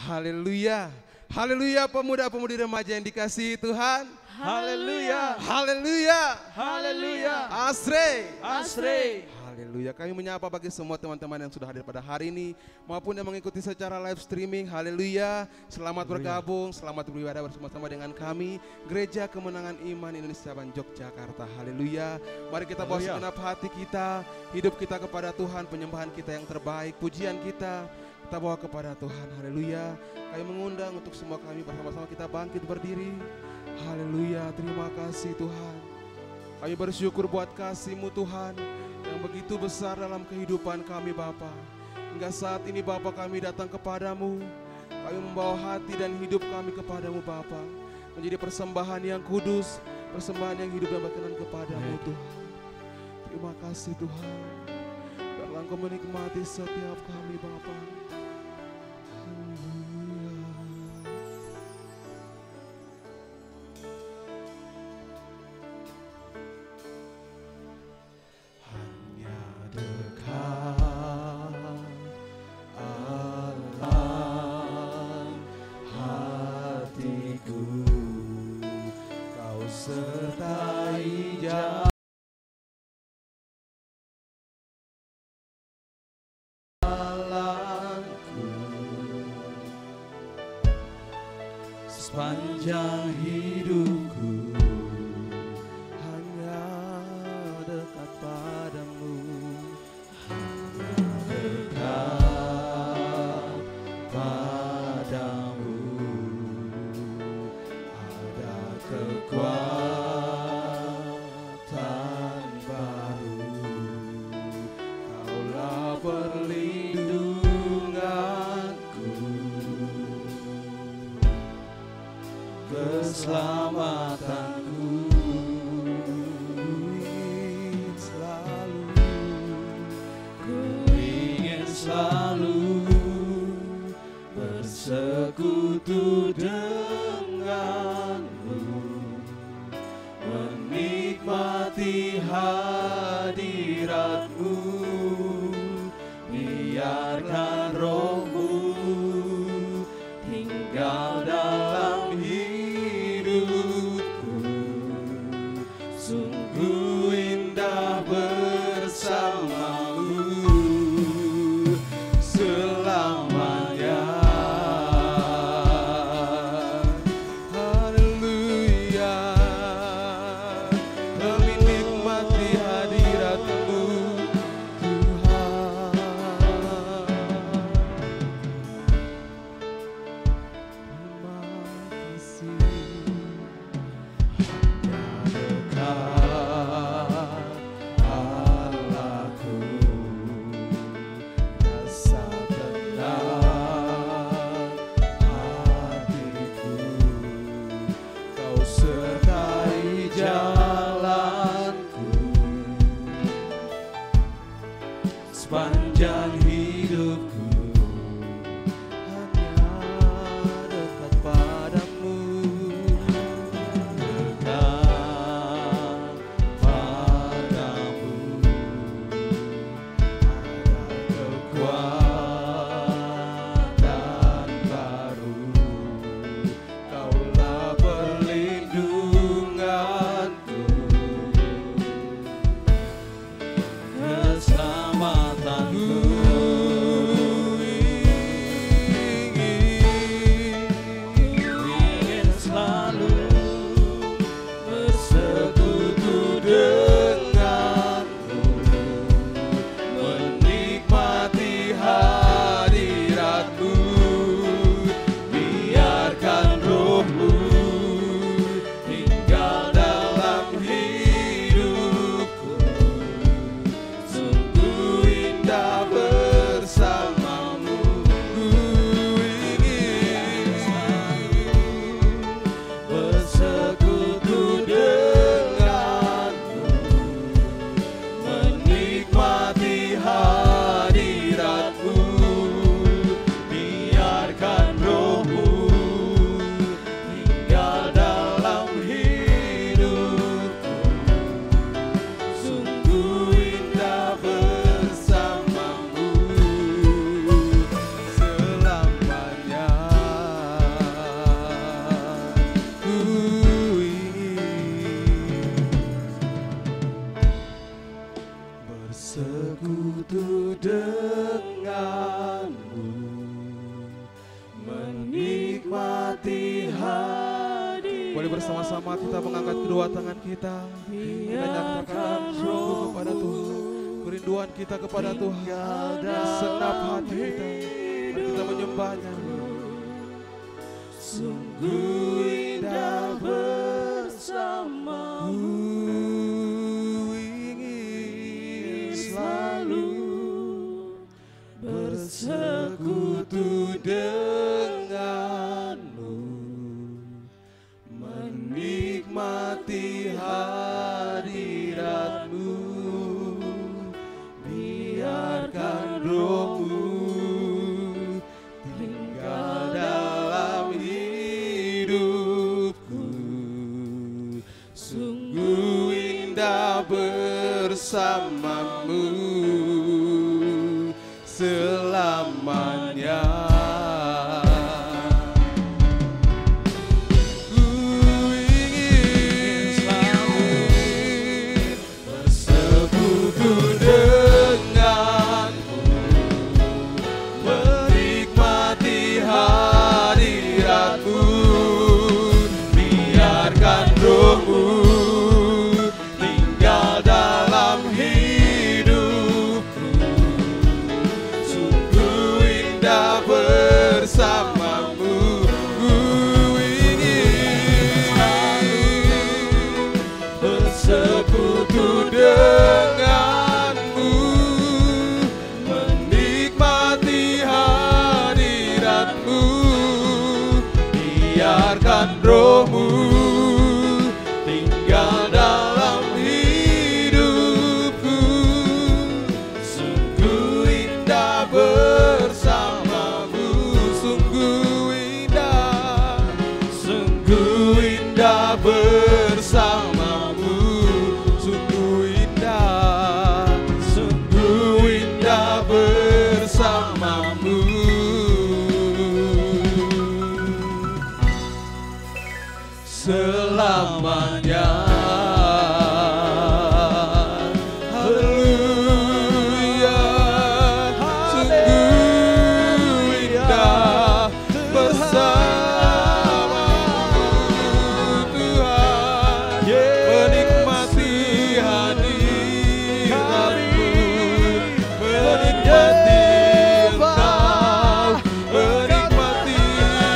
Haleluya. Haleluya pemuda-pemudi remaja yang dikasihi Tuhan. Haleluya. Haleluya. Haleluya. Asre. Asre. Haleluya. Kami menyapa bagi semua teman-teman yang sudah hadir pada hari ini maupun yang mengikuti secara live streaming. Haleluya. Selamat bergabung, selamat beribadah bersama-sama dengan kami Gereja Kemenangan Iman Indonesia Cabang Yogyakarta. Haleluya. Mari kita bawa segenap hati kita, hidup kita kepada Tuhan, penyembahan kita yang terbaik, pujian kita bawa kepada Tuhan. Haleluya. Kami mengundang untuk semua kami bersama-sama kita bangkit berdiri. Haleluya. Terima kasih Tuhan. Kami bersyukur buat kasih-Mu Tuhan yang begitu besar dalam kehidupan kami Bapa. Hingga saat ini Bapa kami datang kepadamu. Kami membawa hati dan hidup kami kepadamu Bapa. Menjadi persembahan yang kudus, persembahan yang hidup dan berkenan kepadamu Tuhan. Terima kasih Tuhan. Biarlah Engkau menikmati setiap kami Bapa. Sepanjang hidupku hanya dekat padamu, hanya dekat padamu. Ada kekuatan baru, Kaulah perlindunganku, keselamatanku. Ku ingin selalu bersekutu denganmu, menikmati hadiratmu. Biarkan rohmu tinggal dalam hidupku, sungguh indah bersamamu selamanya. haleluya. Kami nikmati hadiratmu Tuhan. bersama-sama kita mengangkat kedua tangan kita. Kita nyatakan sungguh kepada Tuhan. Kerinduan kita kepada Tuhan. Senap hati kita. Dan kita menyembahnya. Sungguh indah bersamamu. Ingin selalu bersekutu denganmu, menikmati hadiratmu. Biarkan rohmu tinggal dalam hidupku. Sungguh indah bersamamu selamanya. Ku ingin selalu bersekutu denganmu, menikmati hadiratmu. Biarkan rohmu tinggal dalam hidupku. Sungguh indah bersamamu. Ku ingin bersekutu denganmu, menikmati hadiratmu. Biarkan rohmu tinggal dalam hidupku. Sungguh indah bersamamu. Sungguh indah bersamamu. Sungguh indah bersamamu. Selamanya. Haleluya. Sungguh indah bersamamu Tuhan. Menikmati hadiratmu, menikmati Engkau, menikmati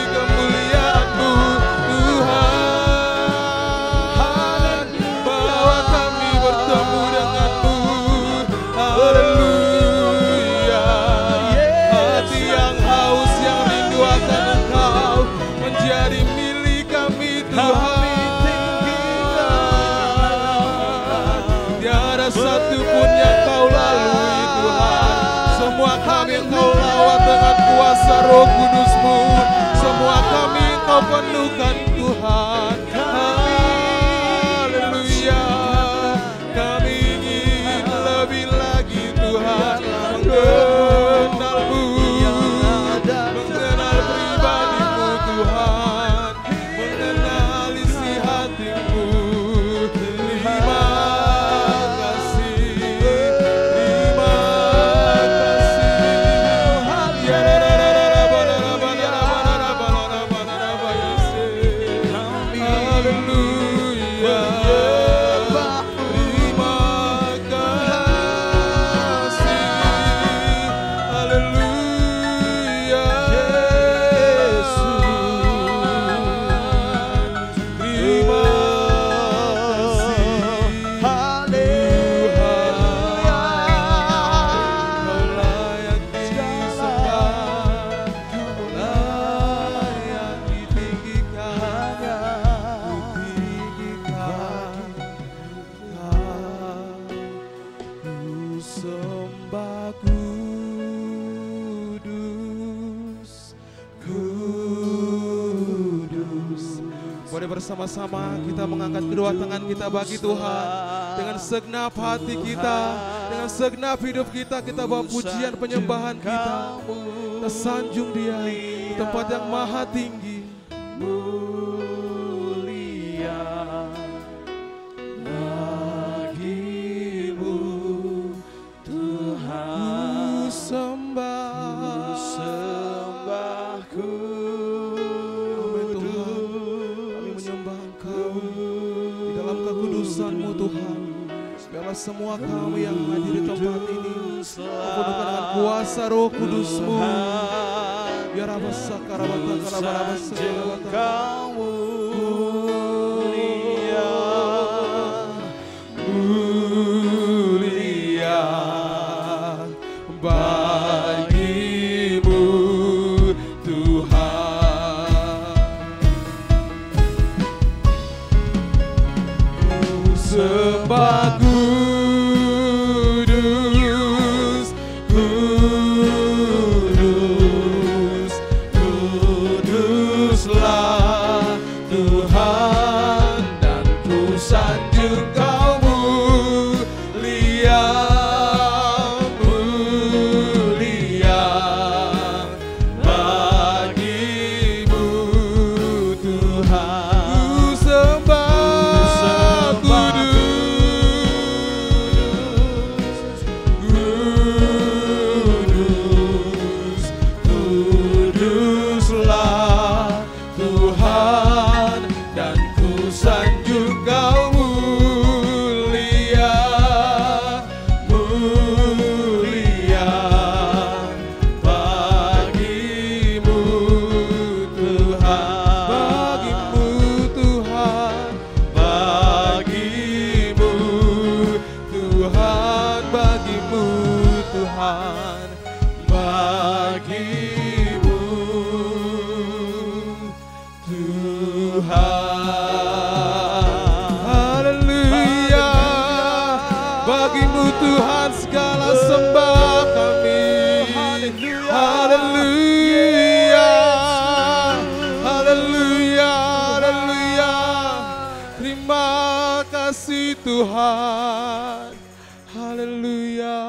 kemuliaan-Mu Tuhan. Bawa kami bertemu denganmu. Haleluya. Hati yang haus, yang rindu akan Engkau, menjadi milik kami Tuhan. Tiada satu pun yang Kau lalui Tuhan. Semua kami Engkau lawat dengan kuasa Roh Kudus-Mu. Semua kami Engkau penuhkan Tuhan. Haleluya. Kami ingin lebih lagi Tuhan mengenal-Mu, mengenal pribadi-Mu Tuhan, mengenal isi hati-Mu. Terima kasih, terima kasih. Haleluya. Terima kasih. Haleluya. Terima kasih. Kau layak disembah, Kau layak ditinggikan, ku sembah kudus, kudus. Boleh bersama-sama kita mengangkat kedua tangan kita bagi Tuhan. Dengan segenap hati kita, dengan segenap hidup kita, kita bawa pujian penyembahan kita. Kita sanjung Dia di tempat yang maha tinggi. Mulia bagimu Tuhan. Ku sembah kudus, kami menyembah Engkau. Biarlah semua kami yang hadir di tempat ini penuhkan dengan kuasa Roh Kudus-Mu. Biar apa sakarabata kalabala sakarabata mulia bagimu Tuhan. Sembah kudus, kudus, kuduslah Tuhan, dan ku sanjung Kau mulia, mulia bagimu Tuhan. Ku sembah kudus, kudus, kuduslah Tuhan, dan ku sanjung Kau mulia, mulia bagimu Tuhan, bagimu Tuhan, bagimu Tuhan, bagimu Tuhan, bagimu Tuhan. Haleluya, bagimu Tuhan segala sembah kami. Haleluya, haleluya, haleluya. Terima kasih Tuhan. Haleluya.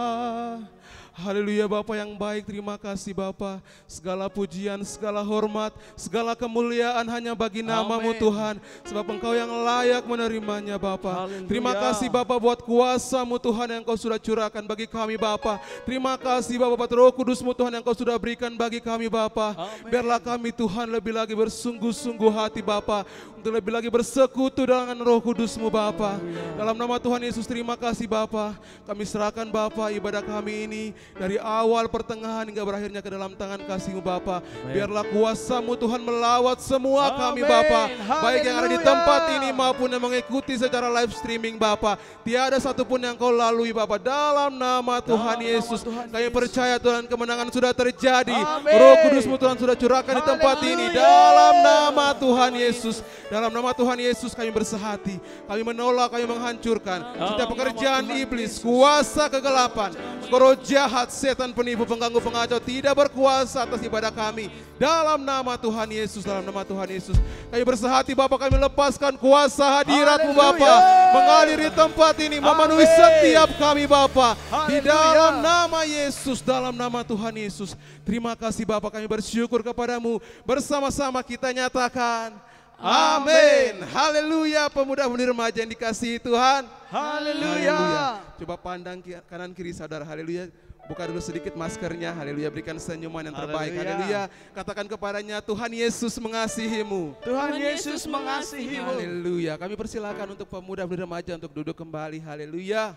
Haleluya Bapa yang baik, terima kasih Bapa. Segala pujian, segala hormat, segala kemuliaan hanya bagi nama-Mu Tuhan. Sebab Engkau yang layak menerimanya Bapa. Terima kasih Bapa buat kuasa-Mu Tuhan yang Kau sudah curahkan bagi kami Bapa. Terima kasih Bapa buat Roh Kudus-Mu Tuhan yang Kau sudah berikan bagi kami Bapa. Biarlah kami Tuhan lebih lagi bersungguh-sungguh hati Bapa, untuk lebih lagi bersekutu dengan Roh Kudus-Mu Bapa. Dalam nama Tuhan Yesus terima kasih Bapa. Kami serahkan Bapa ibadah kami ini dari awal, pertengahan hingga berakhirnya ke dalam tangan kasih-Mu Bapa. Biarlah kuasa-Mu Tuhan melawat semua kami Bapa, baik yang ada di tempat ini maupun yang mengikuti secara live streaming Bapa. Tiada satupun yang Kau lalui Bapa. Dalam nama Tuhan Yesus kami percaya Tuhan kemenangan sudah terjadi. Roh Kudus-Mu Tuhan sudah curahkan di tempat ini. Dalam nama Tuhan Yesus, dalam nama Tuhan Yesus kami bersehati. Kami menolak, kami menghancurkan setiap pekerjaan iblis, kuasa kegelapan, roh jahat, setan penipu, pengganggu, pengacau tidak berkuasa atas ibadah kami. Dalam nama Tuhan Yesus, dalam nama Tuhan Yesus kami bersehati Bapa, kami lepaskan kuasa hadirat-Mu Bapa mengalir di tempat ini, memenuhi setiap kami Bapa. Di dalam nama Yesus, dalam nama Tuhan Yesus. Terima kasih Bapa, kami bersyukur kepadamu. Bersama-sama kita nyatakan amin. Haleluya. Pemuda-pemudi remaja yang dikasihi Tuhan. Haleluya. Coba pandang kanan kiri saudara. Haleluya. Buka dulu sedikit maskernya. Haleluya. Berikan senyuman yang terbaik. Haleluya. Katakan kepadanya, Tuhan Yesus mengasihimu. Tuhan Yesus mengasihimu. Haleluya. Kami persilakan untuk pemuda-pemudi remaja untuk duduk kembali. Haleluya.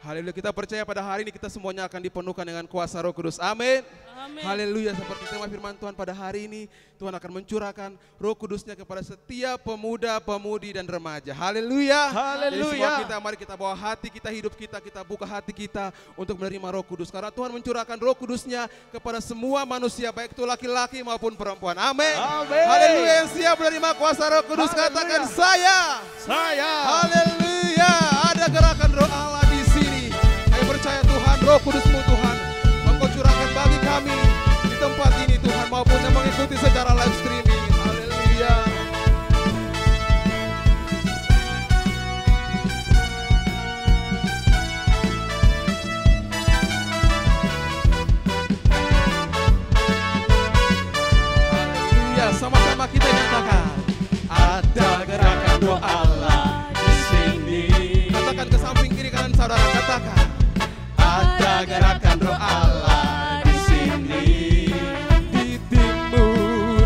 Haleluya. Kita percaya pada hari ini kita semuanya akan dipenuhkan dengan kuasa Roh Kudus. Amin. Haleluya. Seperti tema firman Tuhan pada hari ini, Tuhan akan mencurahkan Roh Kudus-Nya kepada setiap pemuda, pemudi dan remaja. Haleluya. Jadi semua kita, mari kita bawa hati kita, hidup kita, kita buka hati kita untuk menerima Roh Kudus. Karena Tuhan mencurahkan Roh Kudus-Nya kepada semua manusia, baik itu laki-laki maupun perempuan. Amin. Haleluya. Yang siap menerima kuasa Roh Kudus katakan saya. Haleluya. Ada gerakan Roh Allah di sini. Kami percaya Tuhan, Roh Kudus-Mu Tuhan Engkau curahkan bagi kami di tempat ini Tuhan, maupun yang mengikuti secara live streaming. Haleluya. Haleluya. Sama-sama kita nyatakan ada gerakan Roh Allah di sini. Katakan ke samping kiri kanan saudara, katakan ada gerakan Roh Allah di sini. Di timur,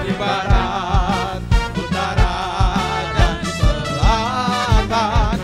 di barat, utara dan selatan.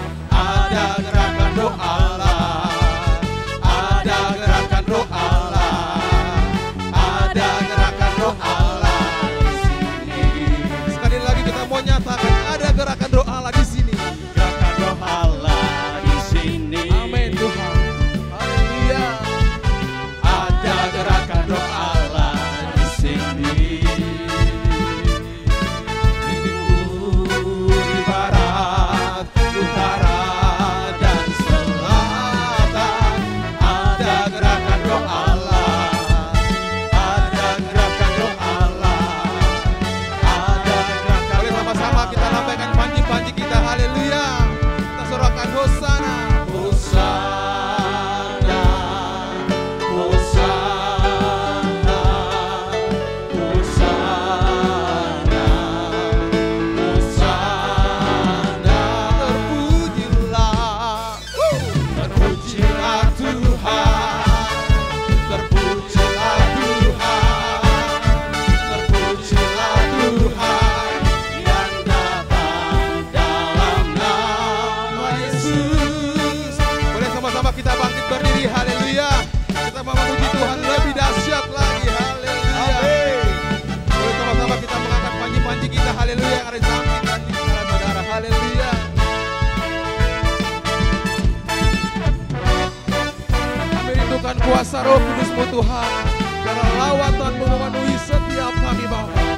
kuasa Roh Kudus-Mu Tuhan. Karena lawatan-Mu memenuhi setiap kami Bapa.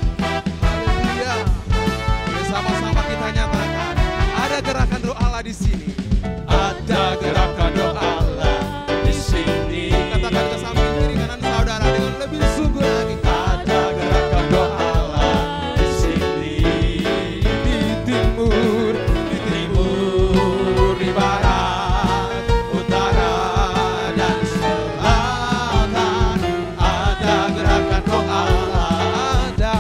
Haleluya. Bersama-sama kita nyatakan, ada gerakan roh Allah di sini. Ada gerakan roh Allah di sini. Katakan ke samping kiri kanan saudara dengan lebih sungguh lagi. Ada gerakan roh Allah di sini. Di timur, Di barat, utara, dan selatan. Ada gerakan roh Allah. ada.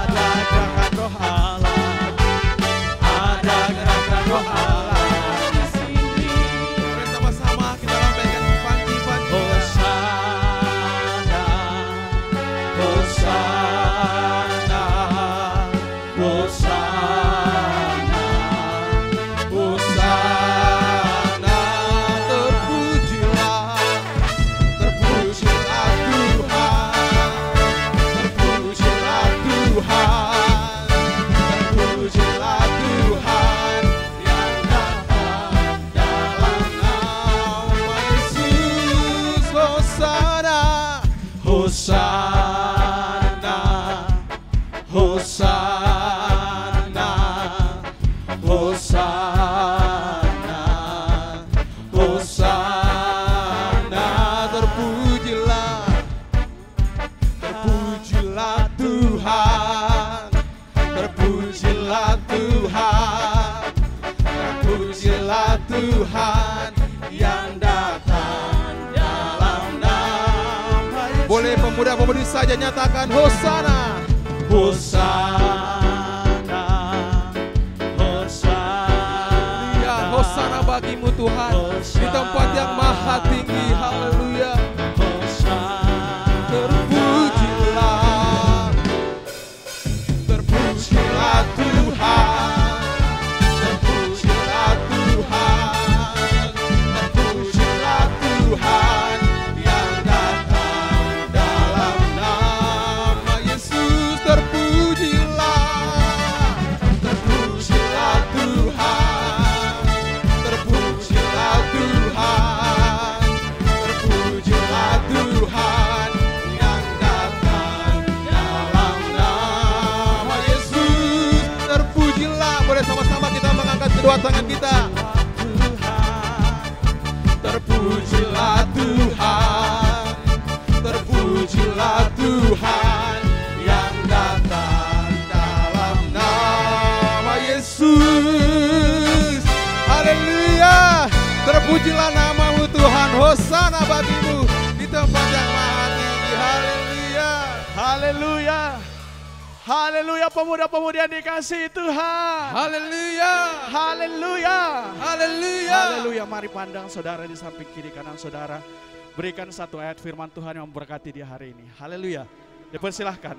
Ada gerakan roh Allah. Ada gerakan roh Allah di sini. Bersama-sama kita lambaikan panji-panji. Hosana, Hosana, Hosana, Hosana, terpujilah, terpujilah Tuhan, terpujilah Tuhan, terpujilah Tuhan yang datang dalam nama Yesus. Hosana, Hosana, Hosana, Hosana, Hosana, terpujilah, terpujilah Tuhan, terpujilah Tuhan, terpujilah Tuhan yang datang dalam nama Yesus. Boleh pemuda-pemudi saja nyatakan Hosana. Hosana, Hosana. Ya, Hosana bagimu Tuhan di tempat yang maha tinggi. Haleluya. Terpujilah, terpujilah Tuhan, terpujilah Tuhan, terpujilah Tuhan yang datang dalam nama Yesus. Terpujilah, terpujilah Tuhan, terpujilah Tuhan, terpujilah Tuhan yang datang dalam nama Yesus. Terpujilah, boleh sama-sama kita mengangkat kedua tangan kita. Terpujilah Tuhan, terpujilah Tuhan yang datang dalam nama Yesus. Haleluya. Terpujilah nama-Mu Tuhan. Hosana bagimu di tempat yang maha tinggi. Haleluya. Haleluya. Haleluya, pemuda-pemudi yang dikasihi Tuhan. Haleluya. Haleluya. Haleluya. Haleluya. Mari pandang saudara di samping kiri kanan saudara. Berikan satu ayat firman Tuhan yang memberkati di hari ini. Haleluya. Dipersilahkan.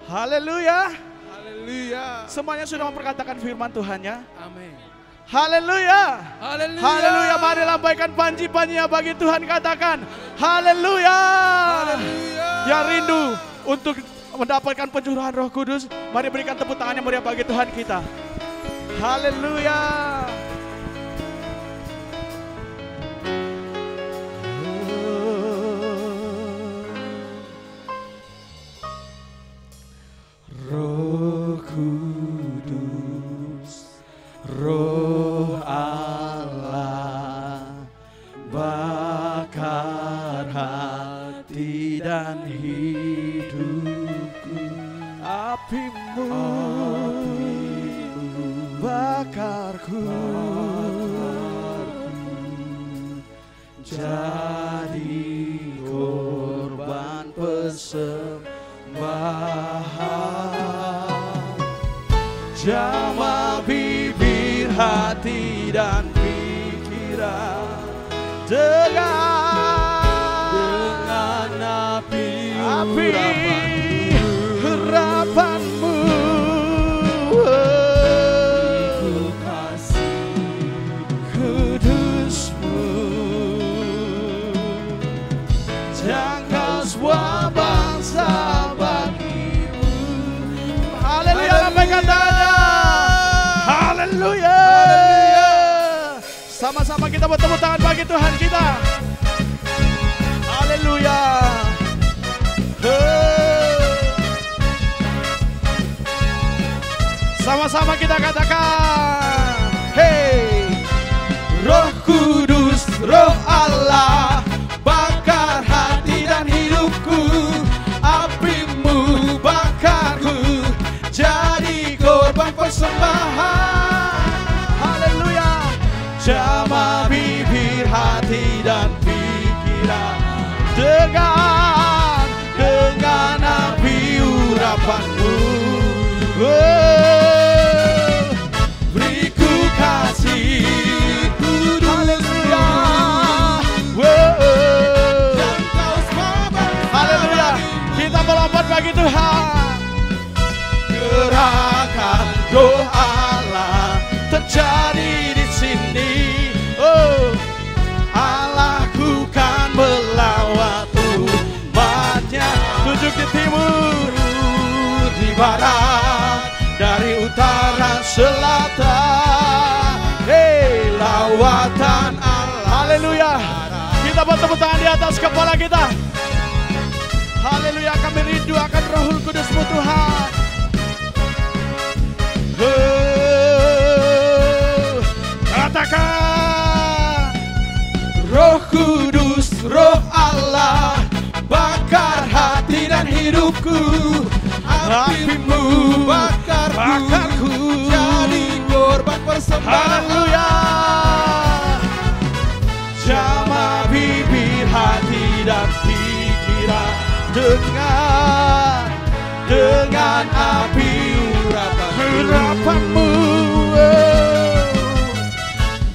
Haleluya. Haleluya. Semuanya sudah memperkatakan firman Tuhannya. Amin. Haleluya. Haleluya. Haleluya. Mari lambaikan panji-panjinya bagi Tuhan, katakan haleluya. Haleluya. Yang rindu untuk mendapatkan pencurahan Roh Kudus, mari berikan tepuk tangan yang meriah bagi Tuhan kita. Haleluya. Roh Kudus, Roh Allah, bakar hati dan hidupku. Apimu bakarku, jadi korban persembahan. Jamah bibir, hati dan pikiran dengan api harapanmu. Ku kasih kudusmu, jangkau semua bangsa lambaikan tangannya. Haleluya. Sama-sama kita bertepuk tangan bagi Tuhan kita. Haleluya. Sama-sama kita katakan, hey, Roh Kudus, Roh Allah, bakar hati dan hidupku, apimu bakarku, jadi korban persembahan. Haleluya. Jamah bibir, hati dan pikiran dengan api urapanmu. Beriku kasih, haleluya. Haleluya. Kita melompat bagi Tuhan. Gerakan Roh Allah terjadi di sini. Oh, Allahku kan melawat umatnya. Tunjuk di timur, di barat, dari utara selatan. Hey, lawatan Allah. Haleluya. Kita bertepuk tangan di atas kepala kita. Haleluya, kami rindu akan Rohul Kudus-Mu Tuhan. Katakan, Roh Kudus, Roh Allah, bakar hati dan hidupku, apimu bakarku, jadi korban persembahan. Haleluya. Jamah bibir, hati dan pikiran dengan api urapanmu.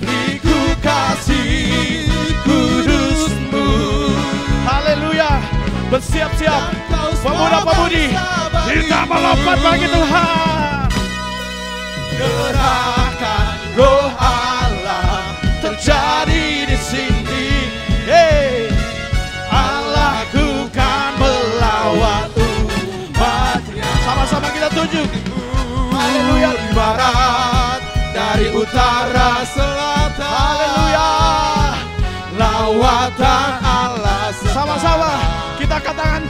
Beriku kasih kudus-Mu. Haleluya. Bersiap-siap pemuda-pemudi, kita melompat bagi Tuhan. Gerakan Roh Allah terjadi di sini. Hey, Allahku kan melawat umatnya. Sama-sama kita tuju. Haleluya. Di barat, dari utara selatan. Haleluya. Lawatan Allah. Sama-sama kita katakan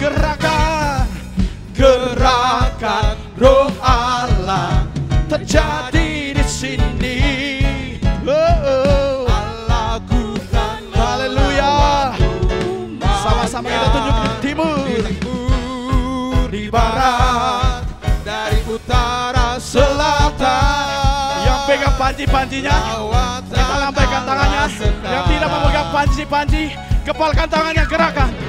gerakan Roh Allah terjadi di sini. Allahku kan. Haleluya. Sama-sama kita tunjuk di timur, di barat, dari utara selatan. Yang pegang panci-pancinya, kita lambaikan tangannya. Yang tidak memegang panci-panci, kepalkan tangannya.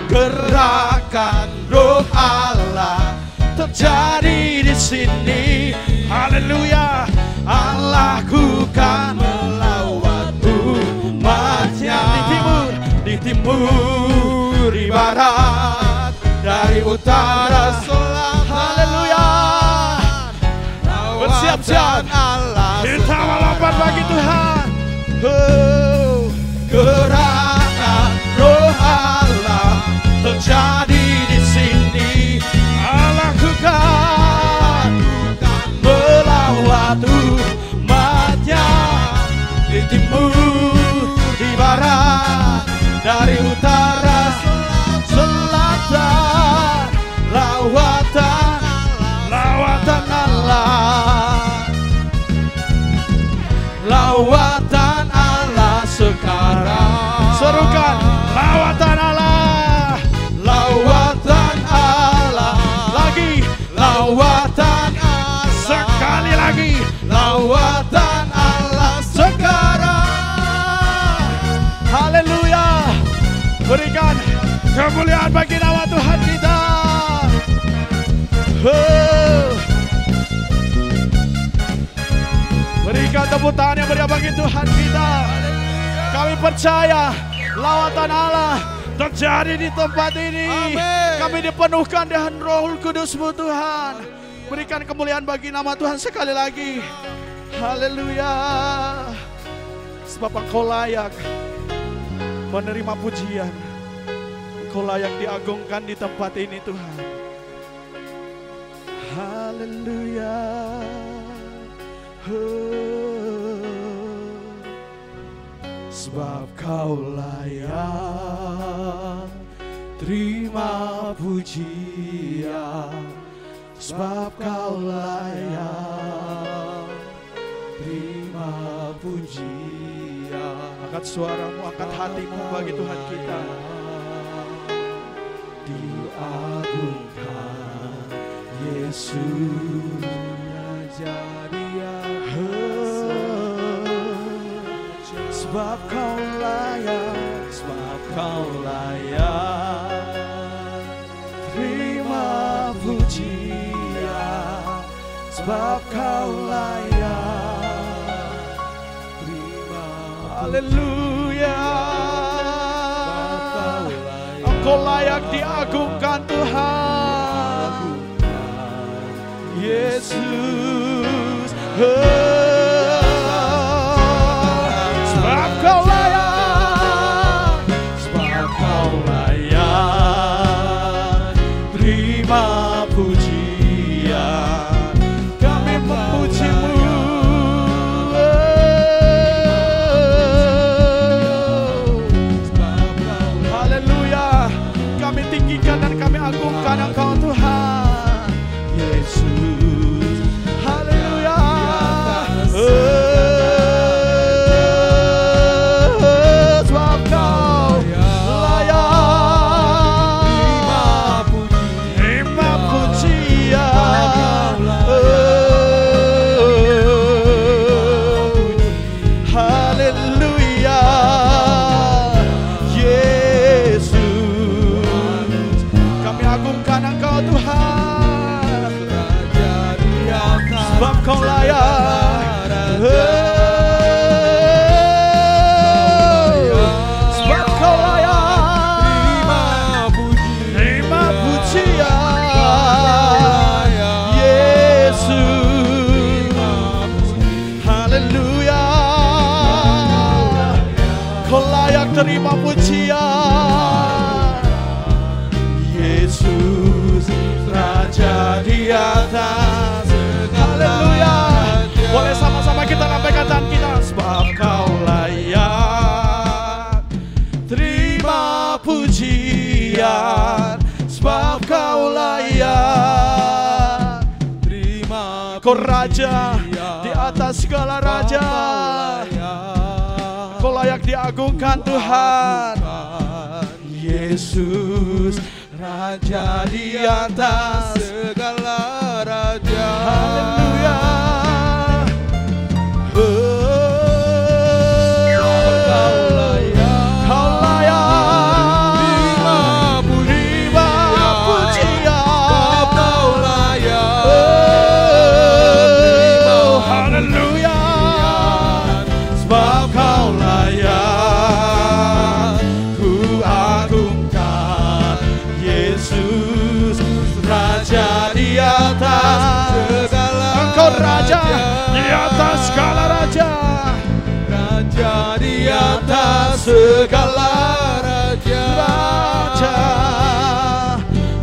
Gerakan Roh Allah terjadi di sini. Haleluya. Allahku kan melawat umatnya. Di timur, di barat, dari utara selatan. Haleluya. Bersiap-siap kita melompat bagi Tuhan. Gerakan Roh Allah terjadi di sini. Allahku kan melawat umatnya. Di timur, di barat, dari utara selatan. Lawatan Allah. Lawatan Allah sekarang. Serukan, lawatan Allah. Lawatan Allah. Lagi, lawatan Allah. Sekali lagi, lawatan Allah sekarang. Haleluya. Berikan kemuliaan bagi nama Tuhan kita. Berikan tepuk tangan yang meriah bagi Tuhan kita. Kami percaya lawatan Allah terjadi di tempat ini. Amen. Kami dipenuhkan dengan Roh Kudus-Mu Tuhan. Berikan kemuliaan bagi nama Tuhan sekali lagi. Haleluya. Sebab Engkau layak menerima pujian. Engkau layak diagungkan di tempat ini Tuhan. Haleluya. Sebab Kau layak terima pujian, sebab Kau layak terima pujian. Angkat suaramu, angkat hatimu bagi Tuhan kita. Diagungkan Yesus Raja Dia, sebab Kau layak, sebab Kau layak terima pujian, sebab Kau layak terima. Haleluya. Engkau layak diagungkan Tuhan Yesus. Sebab Kau layak, sebab Kau layak terima pujian. Kami memuji-Mu. Haleluya. Kami tinggikan dan kami agungkan Engkau Tuhan Yesus. Haleluya. Sebab Kau layak terima pujian. Haleluya. Yesus, kami agungkan Engkau Tuhan, sebab Kau layak. Sebab Kau layak terima pujian. Yesus. Haleluya. Kau layak terima pujian. Yesus Raja di atas. Haleluya. Boleh sama-sama kita lambaikan tangan kita. Sebab Kau layak terima pujian, sebab Kau layak terima. Kau Raja di atas segala raja. Kau layak diagungkan Tuhan Yesus, Raja di atas segala raja. Haleluya. Kau layak terima pujian. Kau layak terima. Haleluya. Sebab Kau layak, ku agungkan Yesus, Raja di atas segala. Engkau Raja di atas segala raja. Raja di atas segala raja.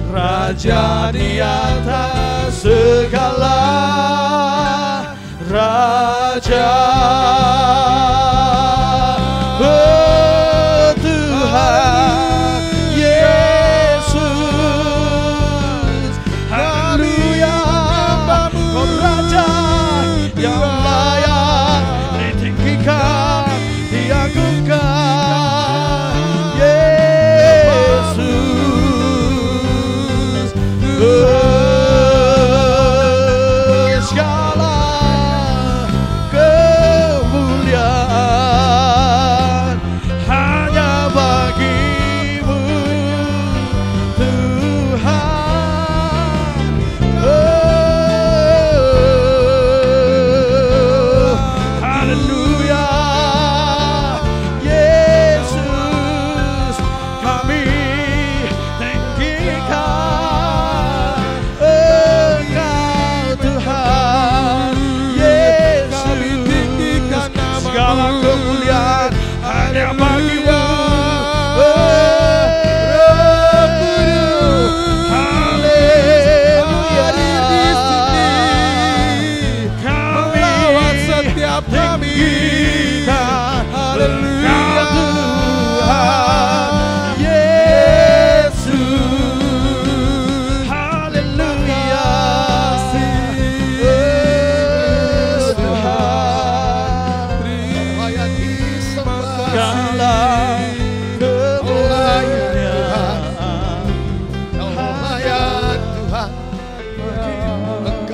Raja di atas segala raja. Tuhan Yesus. Haleluya. Kau Raja yang layak ditinggikan, diagungkan. Yesus. Segala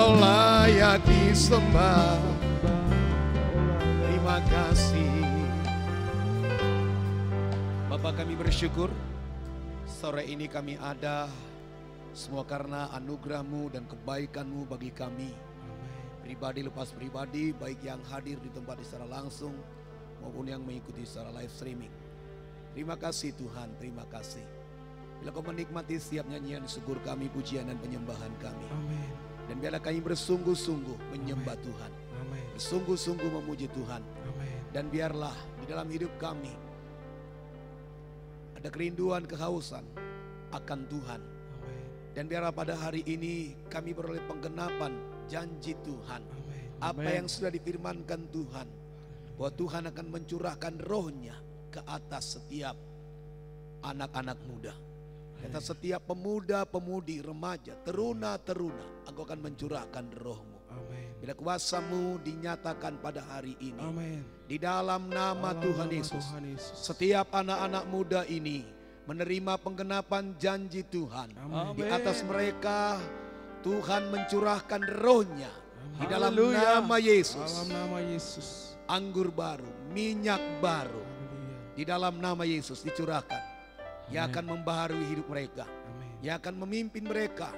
Engkau layak disembah. Terima kasih. Bapa, kami bersyukur sore ini kami ada semua karena anugerah-Mu dan kebaikan-Mu bagi kami. Pribadi lepas pribadi, baik yang hadir di tempat secara langsung maupun yang mengikuti secara live streaming. Terima kasih Tuhan, terima kasih. Bila Kau menikmati setiap nyanyian syukur kami, pujian dan penyembahan kami. Amin. Dan biarlah kami bersungguh-sungguh menyembah Amin. Tuhan. Amin. Bersungguh-sungguh memuji Tuhan. Amin. Dan biarlah di dalam hidup kami ada kerinduan, kehausan akan Tuhan. Amin. Dan biarlah pada hari ini kami beroleh penggenapan janji Tuhan. Amin. Apa yang sudah difirmankan Tuhan, bahwa Tuhan akan mencurahkan roh-Nya ke atas setiap anak-anak muda, ke atas setiap pemuda-pemudi, remaja, teruna-teruna. Engkau akan mencurahkan roh-Mu. Amin. Bila kuasa-Mu dinyatakan pada hari ini, Amin. di dalam nama Dalam Tuhan nama Yesus, Tuhan Yesus. setiap anak-anak muda ini menerima penggenapan janji Tuhan. Amin. Di atas mereka Tuhan mencurahkan roh-Nya. Di dalam Haleluya. nama Yesus, Dalam nama Yesus. anggur baru, minyak baru, Haleluya. di dalam nama Yesus dicurahkan. Yang Amin. akan membaharui hidup mereka, Amin. yang akan memimpin mereka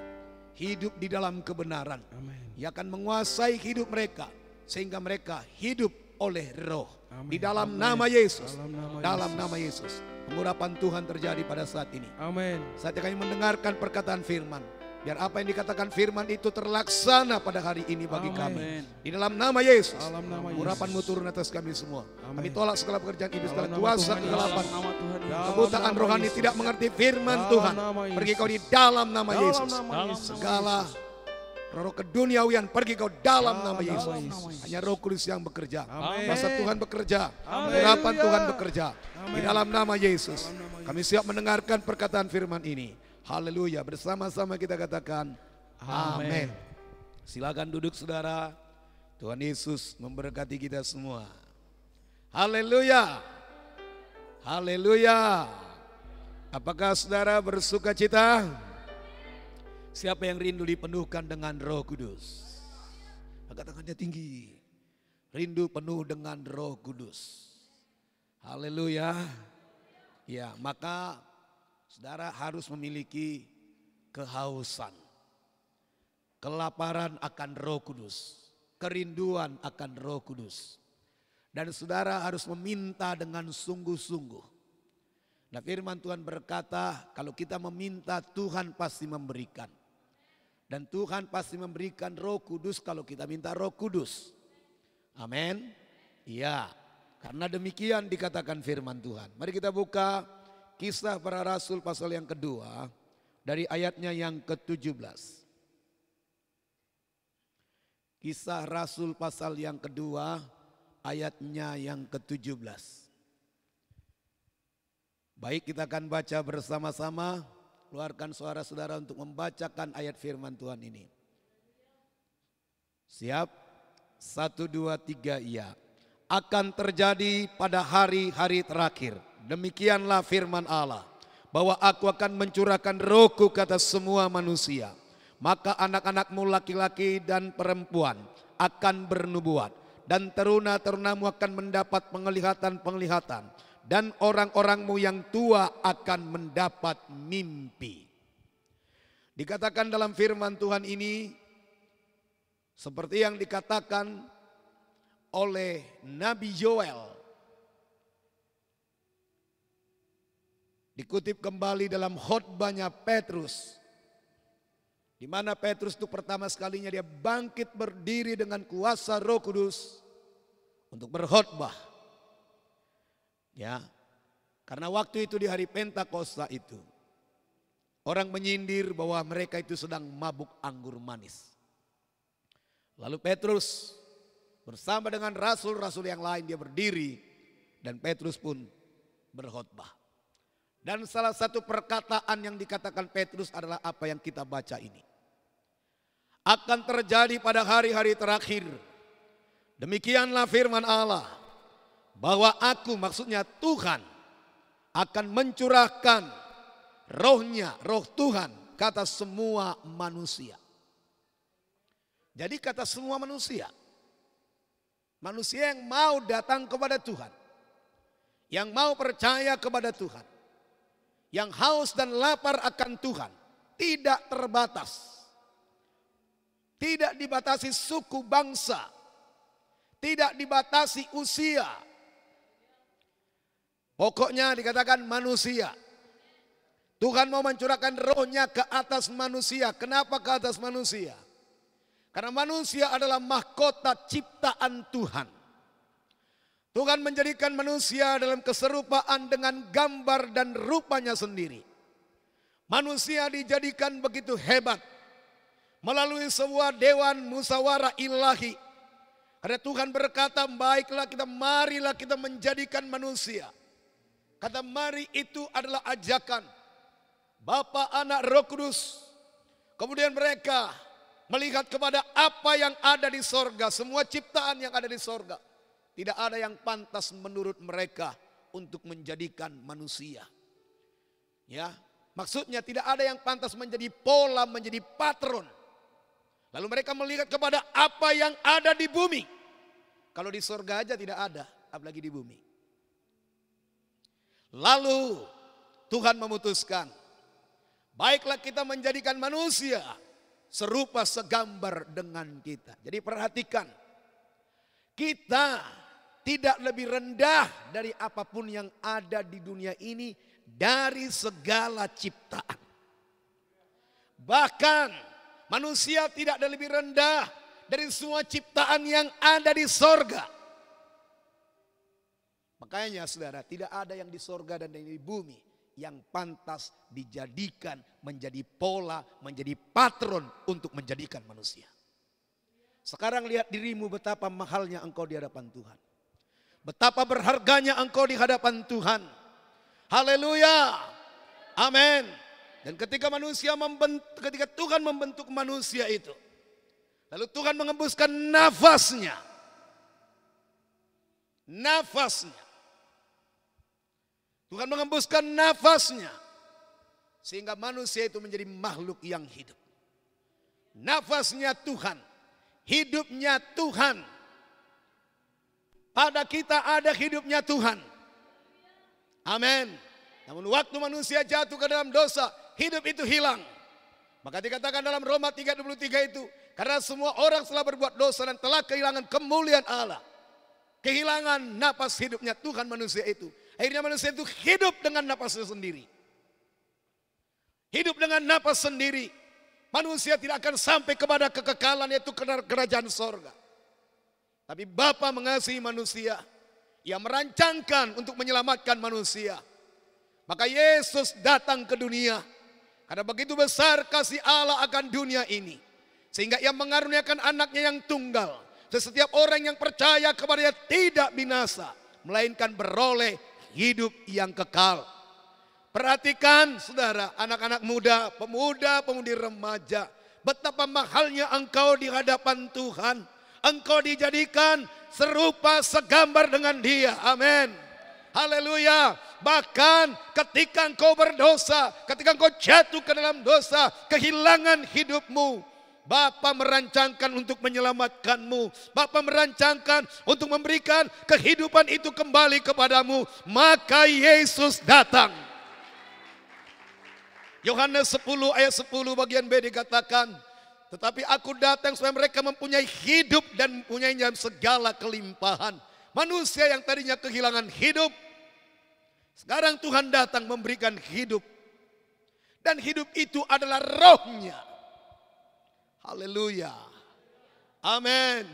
hidup di dalam kebenaran, Amin. yang akan menguasai hidup mereka sehingga mereka hidup oleh roh. Amin. Di dalam Amin. nama Yesus, Dalam nama dalam Yesus. nama Yesus, pengurapan Tuhan terjadi pada saat ini. Amin. Saatnya kami mendengarkan perkataan firman. Biar apa yang dikatakan firman itu terlaksana pada hari ini bagi Amin. kami. Di dalam nama Yesus, Dalam nama urapan-Mu Yesus. turun atas kami semua. Amin. Kami tolak segala pekerjaan iblis, segala Dalam nama kuasa Tuhan Yesus. kegelapan, Dalam kebutaan nama rohani Yesus. tidak mengerti firman Dalam Tuhan. nama Yesus. Pergi kau di dalam nama Dalam Yesus. nama Yesus. Segala roh keduniawian pergi kau dalam nama Dalam Yesus. nama Yesus. Hanya Roh Kudus yang bekerja. Amin. Kuasa Tuhan bekerja. Amin. Urapan Haleluya. Tuhan bekerja. Di Amin. dalam nama Yesus. Dalam nama Kami siap mendengarkan perkataan firman ini. Haleluya. Bersama-sama kita katakan amin. Silakan duduk saudara. Tuhan Yesus memberkati kita semua. Haleluya. Haleluya. Apakah saudara bersuka cita? Siapa yang rindu dipenuhkan dengan Roh Kudus? Angkat tangannya tinggi. Rindu penuh dengan Roh Kudus. Haleluya. Ya, maka saudara harus memiliki kehausan, kelaparan akan Roh Kudus, kerinduan akan Roh Kudus. Dan saudara harus meminta dengan sungguh-sungguh. Nah, firman Tuhan berkata, kalau kita meminta, Tuhan pasti memberikan. Dan Tuhan pasti memberikan Roh Kudus kalau kita minta Roh Kudus. Amin. Iya, karena demikian dikatakan firman Tuhan. Mari kita buka Kisah Para Rasul pasal yang kedua dari ayatnya yang ke-17. Kisah Rasul pasal yang kedua ayatnya yang ke-17. Baik, kita akan baca bersama-sama. Keluarkan suara saudara untuk membacakan ayat firman Tuhan ini. Siap? 1, 2, 3, iya. Akan terjadi pada hari-hari terakhir. Demikianlah firman Allah. Bahwa aku akan mencurahkan rohku ke atas semua manusia. Maka anak-anakmu laki-laki dan perempuan akan bernubuat. Dan teruna-terunamu akan mendapat penglihatan-penglihatan. Dan orang-orangmu yang tua akan mendapat mimpi. Dikatakan dalam firman Tuhan ini, seperti yang dikatakan oleh Nabi Yoel. Dikutip kembali dalam khotbahnya Petrus. Di mana Petrus itu pertama sekalinya dia bangkit berdiri dengan kuasa Roh Kudus untuk berkhotbah. Ya, karena waktu itu di hari Pentakosta itu orang menyindir bahwa mereka itu sedang mabuk anggur manis. Lalu Petrus bersama dengan rasul-rasul yang lain dia berdiri dan Petrus pun berkhotbah. Dan salah satu perkataan yang dikatakan Petrus adalah apa yang kita baca ini. Akan terjadi pada hari-hari terakhir. Demikianlah firman Allah. Bahwa aku, maksudnya Tuhan, akan mencurahkan rohnya, roh Tuhan ke atas semua manusia. Jadi kata semua manusia. Manusia yang mau datang kepada Tuhan. Yang mau percaya kepada Tuhan. Yang haus dan lapar akan Tuhan. Tidak terbatas. Tidak dibatasi suku bangsa. Tidak dibatasi usia. Pokoknya dikatakan manusia. Tuhan mau mencurahkan rohnya ke atas manusia. Kenapa ke atas manusia? Karena manusia adalah mahkota ciptaan Tuhan. Tuhan menjadikan manusia dalam keserupaan dengan gambar dan rupanya sendiri. Manusia dijadikan begitu hebat melalui sebuah dewan musyawarah ilahi. Karena Tuhan berkata, baiklah kita, marilah kita menjadikan manusia. Kata mari itu adalah ajakan Bapa, Anak, Roh Kudus. Kemudian mereka melihat kepada apa yang ada di sorga. Semua ciptaan yang ada di sorga. Tidak ada yang pantas menurut mereka untuk menjadikan manusia. Ya, maksudnya tidak ada yang pantas menjadi pola, menjadi patron. Lalu mereka melihat kepada apa yang ada di bumi. Kalau di sorga aja tidak ada, apalagi di bumi. Lalu Tuhan memutuskan, baiklah kita menjadikan manusia serupa segambar dengan kita. Jadi perhatikan, kita tidak lebih rendah dari apapun yang ada di dunia ini, dari segala ciptaan. Bahkan manusia tidak ada lebih rendah dari semua ciptaan yang ada di sorga. Makanya saudara, tidak ada yang di sorga dan di bumi yang pantas dijadikan menjadi pola, menjadi patron untuk menjadikan manusia. Sekarang lihat dirimu, betapa mahalnya engkau di hadapan Tuhan. Betapa berharganya engkau di hadapan Tuhan. Haleluya. Amin. Dan ketika ketika Tuhan membentuk manusia itu, lalu Tuhan mengembuskan nafasnya. Tuhan mengembuskan nafasnya. Sehingga manusia itu menjadi makhluk yang hidup. Nafasnya Tuhan. Hidupnya Tuhan. Pada kita ada hidupnya Tuhan. Amin. Namun waktu manusia jatuh ke dalam dosa, hidup itu hilang. Maka dikatakan dalam Roma 3:23 itu, karena semua orang telah berbuat dosa dan telah kehilangan kemuliaan Allah. Kehilangan napas hidupnya Tuhan manusia itu. Akhirnya manusia itu hidup dengan napasnya sendiri. Hidup dengan napas sendiri. Manusia tidak akan sampai kepada kekekalan, yaitu kerajaan sorga. Tapi Bapa mengasihi manusia. Ia merancangkan untuk menyelamatkan manusia. Maka Yesus datang ke dunia. Karena begitu besar kasih Allah akan dunia ini. Sehingga ia mengaruniakan anaknya yang tunggal. Setiap orang yang percaya kepadanya tidak binasa, melainkan beroleh hidup yang kekal. Perhatikan saudara, anak-anak muda, pemuda-pemudi remaja. Betapa mahalnya engkau di hadapan Tuhan. Engkau dijadikan serupa segambar dengan Dia. Amin. Haleluya. Bahkan ketika engkau berdosa, ketika engkau jatuh ke dalam dosa, kehilangan hidupmu, Bapa merancangkan untuk menyelamatkanmu. Bapa merancangkan untuk memberikan kehidupan itu kembali kepadamu. Maka Yesus datang. Yohanes 10 ayat 10 bagian B dikatakan, tetapi aku datang supaya mereka mempunyai hidup dan mempunyainya segala kelimpahan. Manusia yang tadinya kehilangan hidup, sekarang Tuhan datang memberikan hidup. Dan hidup itu adalah rohnya. Haleluya. Amin.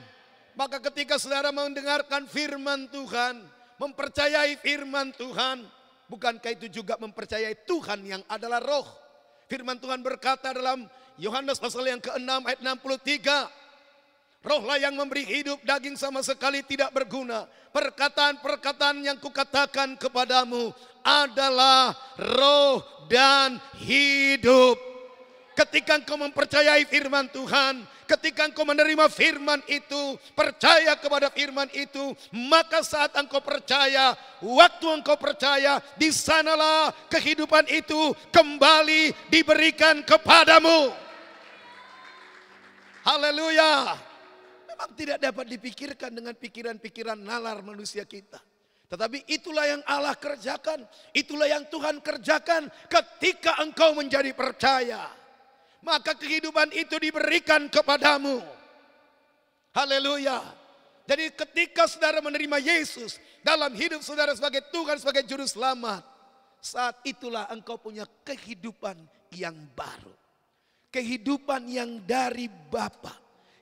Maka ketika saudara mendengarkan firman Tuhan, mempercayai firman Tuhan, bukankah itu juga mempercayai Tuhan yang adalah roh? Firman Tuhan berkata dalam Yohanes pasal yang ke-6 ayat 63, rohlah yang memberi hidup, daging sama sekali tidak berguna. Perkataan-perkataan yang kukatakan kepadamu adalah roh dan hidup. Ketika engkau mempercayai firman Tuhan, ketika engkau menerima firman itu, percaya kepada firman itu, maka saat engkau percaya, waktu engkau percaya, di sanalah kehidupan itu kembali diberikan kepadamu. Haleluya. Memang tidak dapat dipikirkan dengan pikiran-pikiran nalar manusia kita. Tetapi itulah yang Allah kerjakan. Itulah yang Tuhan kerjakan ketika engkau menjadi percaya. Maka kehidupan itu diberikan kepadamu. Haleluya. Jadi ketika saudara menerima Yesus dalam hidup saudara sebagai Tuhan, sebagai juru selamat, saat itulah engkau punya kehidupan yang baru. Kehidupan yang dari Bapa,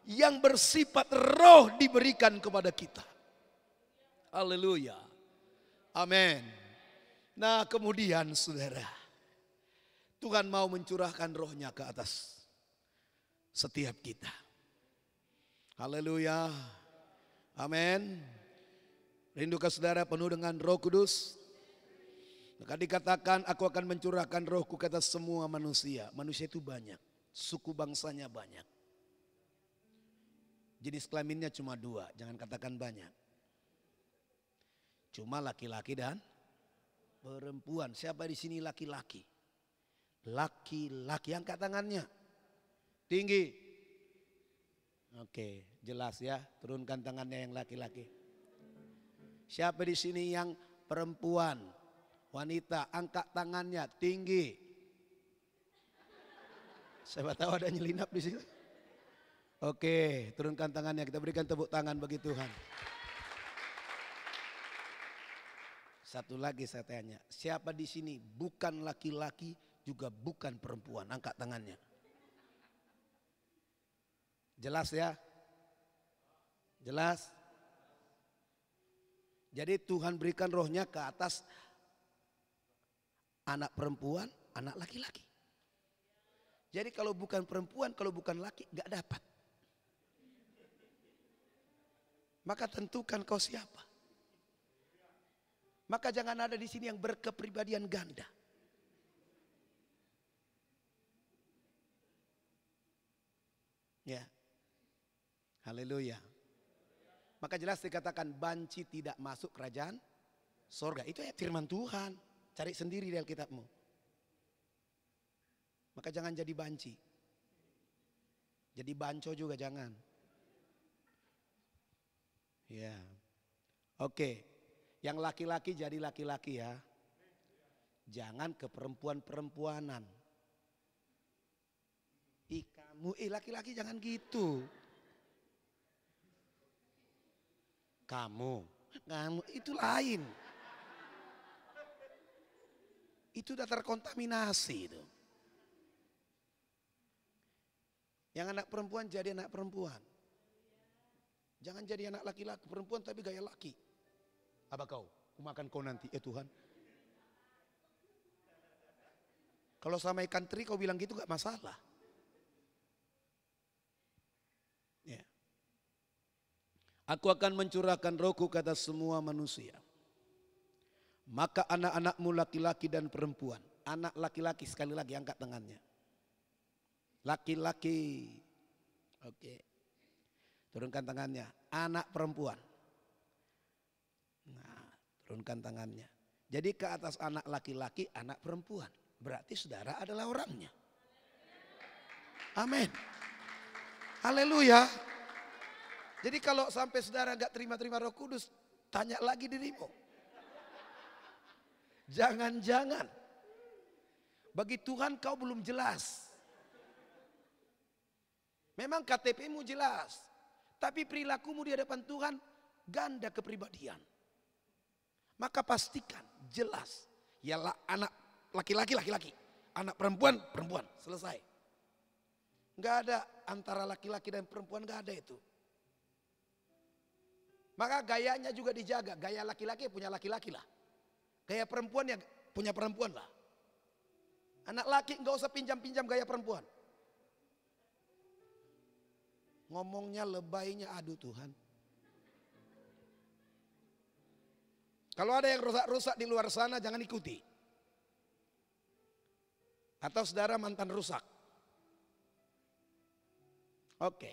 yang bersifat roh diberikan kepada kita. Haleluya. Amin. Nah kemudian saudara, Tuhan mau mencurahkan rohnya ke atas setiap kita. Haleluya. Amin. Rindukah saudara penuh dengan Roh Kudus? Maka dikatakan aku akan mencurahkan rohku ke atas semua manusia. Manusia itu banyak. Suku bangsanya banyak. Jenis kelaminnya cuma 2. Jangan katakan banyak. Cuma laki-laki dan perempuan. Siapa di sini laki-laki? Laki-laki. Angkat tangannya. Tinggi. Oke, jelas ya. Turunkan tangannya yang laki-laki. Siapa di sini yang perempuan? Wanita, angkat tangannya tinggi. Siapa tahu ada nyelinap di sini. Oke, turunkan tangannya. Kita berikan tepuk tangan bagi Tuhan. Satu lagi saya tanya, siapa di sini bukan laki-laki juga bukan perempuan? Angkat tangannya. Jelas ya? Jelas? Jadi Tuhan berikan rohnya ke atas anak perempuan, anak laki-laki. Jadi kalau bukan perempuan, kalau bukan laki, gak dapat. Maka tentukan kau siapa. Maka jangan ada di sini yang berkepribadian ganda. Ya. Haleluya. Maka jelas dikatakan banci tidak masuk kerajaan sorga. Itu ya firman Tuhan. Cari sendiri di Alkitabmu. Maka jangan jadi banci. Jadi banco juga jangan. Ya. Oke. Yang laki-laki jadi laki-laki ya. Jangan ke perempuan-perempuanan. Kamu laki-laki jangan gitu. Kamu itu lain. Itu sudah terkontaminasi itu. Yang anak perempuan jadi anak perempuan. Jangan jadi anak laki-laki perempuan tapi gaya laki. Apa kau? Aku makan kau nanti, Tuhan. Kalau sama ikan teri kau bilang gitu gak masalah. Ya. Aku akan mencurahkan rohku ke atas semua manusia. Maka anak-anakmu laki-laki dan perempuan. Anak laki-laki sekali lagi angkat tangannya. Laki-laki. Oke. Turunkan tangannya. Anak perempuan. Nah, turunkan tangannya. Jadi ke atas anak laki-laki, anak perempuan. Berarti saudara adalah orangnya. Amin. Haleluya. Jadi kalau sampai saudara gak terima-terima Roh Kudus, tanya lagi dirimu. Jangan-jangan bagi Tuhan kau belum jelas. Memang KTP-mu jelas, tapi perilakumu di hadapan Tuhan ganda kepribadian. Maka pastikan jelas, ialah anak laki-laki, laki-laki, anak perempuan, perempuan, selesai. Enggak ada antara laki-laki dan perempuan, enggak ada itu. Maka gayanya juga dijaga, gaya laki-laki punya laki-laki lah. Gaya perempuan ya punya perempuan lah. Anak laki enggak usah pinjam-pinjam gaya perempuan. Ngomongnya lebaynya aduh Tuhan. Kalau ada yang rusak-rusak di luar sana jangan ikuti. Atau saudara mantan rusak. Oke.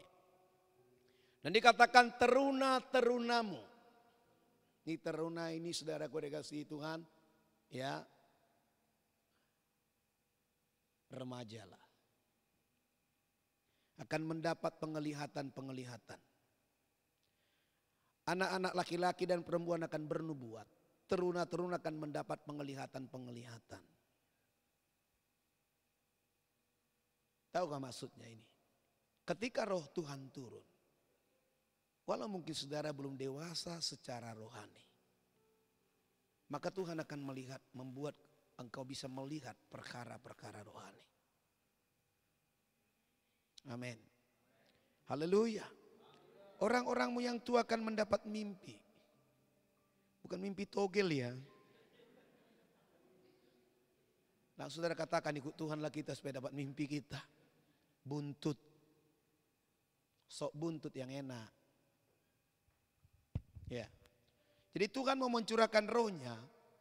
Dan dikatakan teruna-terunamu. Ini teruna ini saudara gue dikasih Tuhan. Ya. Remaja lah. akan mendapat penglihatan-penglihatan. Anak-anak laki-laki dan perempuan akan bernubuat. Teruna-teruna akan mendapat penglihatan-penglihatan. Tahukah maksudnya ini? Ketika roh Tuhan turun, walau mungkin saudara belum dewasa secara rohani, maka Tuhan akan melihat, membuat engkau bisa melihat perkara-perkara rohani. Amin. Haleluya. Orang-orangmu yang tua akan mendapat mimpi. Bukan mimpi togel ya. Nah, saudara katakan, ikut Tuhanlah kita supaya dapat mimpi kita. Buntut. Sok buntut yang enak. Ya. Jadi Tuhan mau mencurahkan rohnya.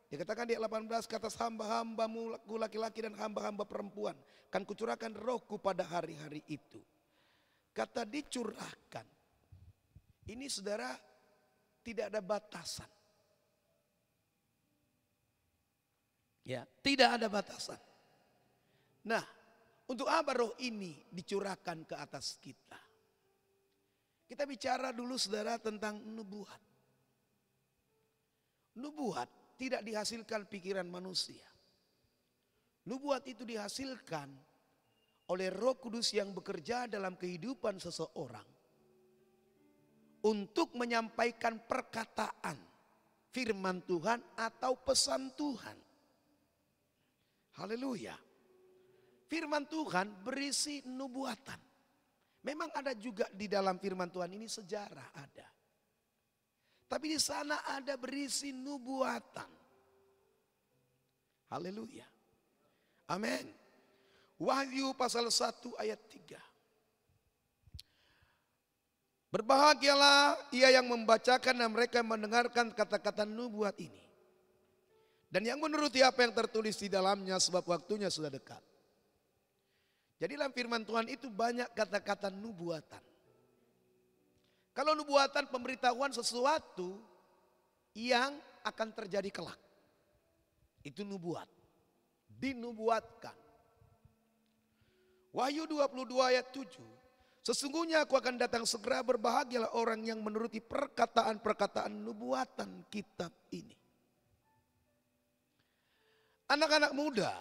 Dikatakan di ayat 18, kata hamba-hambamu laki-laki dan hamba-hamba perempuan, kan kucurahkan rohku pada hari-hari itu. Kata dicurahkan. Ini saudara tidak ada batasan. Ya, tidak ada batasan. Nah, untuk apa roh ini dicurahkan ke atas kita? Kita bicara dulu saudara tentang nubuat. Nubuat tidak dihasilkan pikiran manusia. Nubuat itu dihasilkan oleh Roh Kudus yang bekerja dalam kehidupan seseorang untuk menyampaikan perkataan firman Tuhan atau pesan Tuhan. Haleluya. Firman Tuhan berisi nubuatan. Memang ada juga di dalam firman Tuhan ini sejarah ada. Tapi di sana ada berisi nubuatan. Haleluya. Amin. Wahyu pasal 1 ayat 3. Berbahagialah ia yang membacakan dan mereka mendengarkan kata-kata nubuat ini. Dan yang menuruti apa yang tertulis di dalamnya sebab waktunya sudah dekat. Jadi dalam firman Tuhan itu banyak kata-kata nubuatan. Kalau nubuatan pemberitahuan sesuatu yang akan terjadi kelak. Itu nubuat. Dinubuatkan. Wahyu 22 ayat 7. Sesungguhnya aku akan datang segera, berbahagialah orang yang menuruti perkataan-perkataan nubuatan kitab ini. Anak-anak muda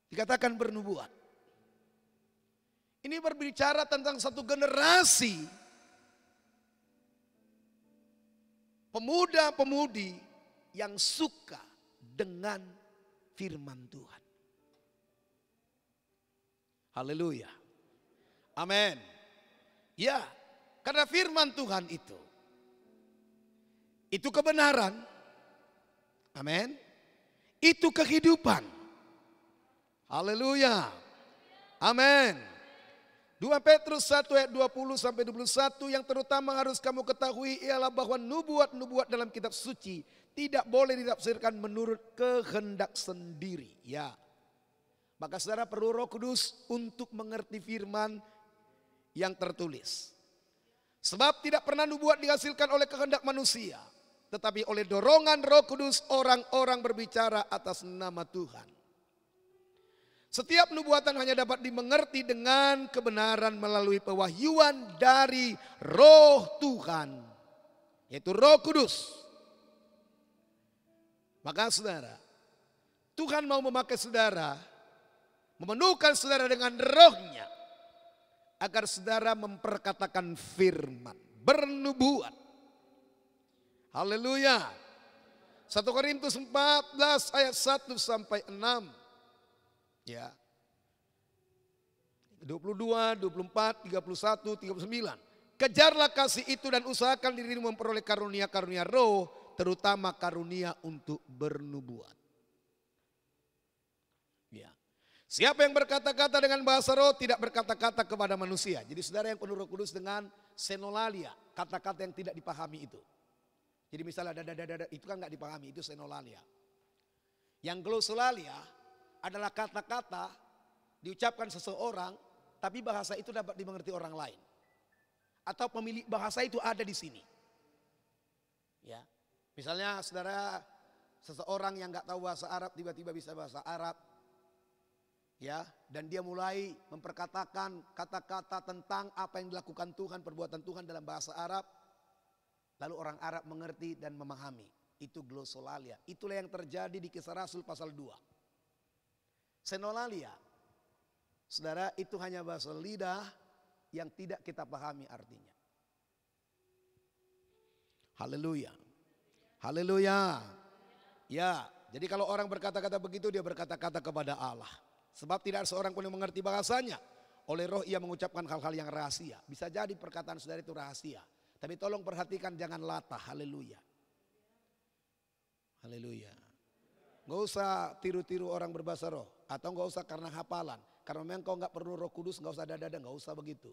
dikatakan bernubuat. Ini berbicara tentang satu generasi pemuda-pemudi yang suka dengan firman Tuhan. Haleluya. Amin. Ya, karena firman Tuhan itu kebenaran. Amin. Itu kehidupan. Haleluya. Amin. 2 Petrus 1 ayat 20 sampai 21 yang terutama harus kamu ketahui ialah bahwa nubuat-nubuat dalam kitab suci tidak boleh ditafsirkan menurut kehendak sendiri. Ya. Maka saudara perlu Roh Kudus untuk mengerti firman yang tertulis. Sebab tidak pernah nubuat dihasilkan oleh kehendak manusia, tetapi oleh dorongan Roh Kudus orang-orang berbicara atas nama Tuhan. Setiap nubuatan hanya dapat dimengerti dengan kebenaran melalui pewahyuan dari Roh Tuhan, yaitu Roh Kudus. Maka saudara, Tuhan mau memakai saudara, memenuhkan saudara dengan rohnya, agar saudara memperkatakan firman, bernubuat. Haleluya. 1 Korintus 14 ayat 1 sampai 6. Ya. 22, 24, 31, 39. Kejarlah kasih itu dan usahakan dirimu memperoleh karunia-karunia roh, terutama karunia untuk bernubuat. Ya. Siapa yang berkata-kata dengan bahasa roh tidak berkata-kata kepada manusia. Jadi saudara yang penuh Roh Kudus dengan senolalia, kata-kata yang tidak dipahami itu. Jadi misalnya dada itu kan nggak dipahami, itu senolalia. Yang glosolalia adalah kata-kata diucapkan seseorang, tapi bahasa itu dapat dimengerti orang lain. Atau pemilik bahasa itu ada di sini. Ya, misalnya saudara seseorang yang nggak tahu bahasa Arab tiba-tiba bisa bahasa Arab. Ya, dan dia mulai memperkatakan kata-kata tentang apa yang dilakukan Tuhan, perbuatan Tuhan dalam bahasa Arab. Lalu orang Arab mengerti dan memahami. Itu glosolalia. Itulah yang terjadi di Kisah Rasul pasal 2. Senolalia, saudara, itu hanya bahasa lidah yang tidak kita pahami artinya. Haleluya. Haleluya. Ya, jadi kalau orang berkata-kata begitu, dia berkata-kata kepada Allah. Sebab tidak ada seorang pun yang mengerti bahasanya. Oleh roh ia mengucapkan hal-hal yang rahasia. Bisa jadi perkataan saudara itu rahasia. Tapi tolong perhatikan, jangan latah. Haleluya. Haleluya. Gak usah tiru-tiru orang berbahasa roh. Atau gak usah karena hafalan. Karena memang kau gak perlu Roh Kudus, gak usah dada-dada, gak usah begitu.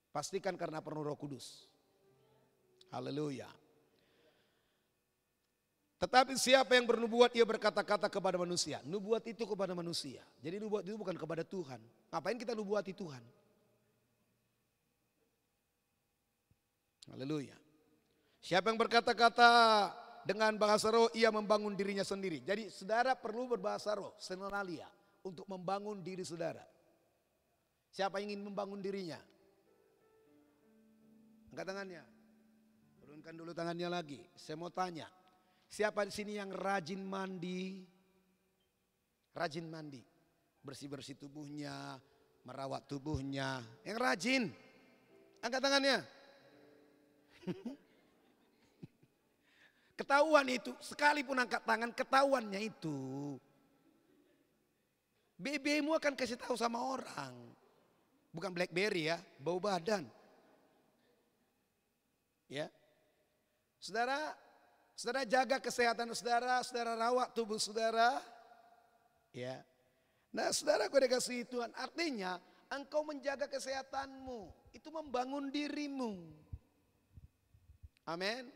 Pastikan karena perlu Roh Kudus. Haleluya. Tetapi siapa yang bernubuat, ia berkata-kata kepada manusia. Nubuat itu kepada manusia. Jadi nubuat itu bukan kepada Tuhan. Ngapain kita nubuati Tuhan? Haleluya. Siapa yang berkata-kata dengan bahasa roh, ia membangun dirinya sendiri. Jadi saudara perlu berbahasa roh, senolalia, untuk membangun diri saudara. Siapa yang ingin membangun dirinya? Angkat tangannya. Turunkan dulu tangannya lagi. Saya mau tanya. Siapa di sini yang rajin mandi? Rajin mandi. Bersih-bersih tubuhnya, merawat tubuhnya. Yang rajin. Angkat tangannya. Ketahuan itu, sekalipun angkat tangan, ketahuannya itu. BB-mu akan kasih tahu sama orang. Bukan BlackBerry ya, bau badan. Ya. Saudara jaga kesehatan saudara, saudara rawat tubuh saudara. Ya. Nah, saudara, kau dikasih Tuhan, artinya engkau menjaga kesehatanmu, itu membangun dirimu. Amin.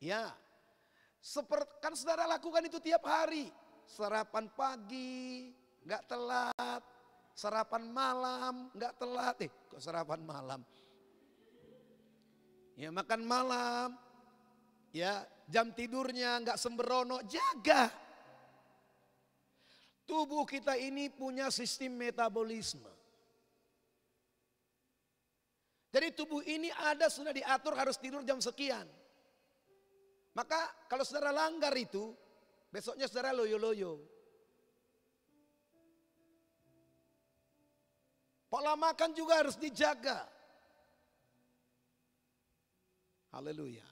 Ya. Kan saudara lakukan itu tiap hari. Sarapan pagi, enggak telat. Sarapan malam, enggak telat. Kok sarapan malam? Ya, makan malam. Ya, jam tidurnya enggak sembrono, jaga. Tubuh kita ini punya sistem metabolisme. Jadi tubuh ini sudah diatur harus tidur jam sekian. Maka kalau saudara langgar itu, besoknya saudara loyo-loyo. Pola makan juga harus dijaga. Haleluya.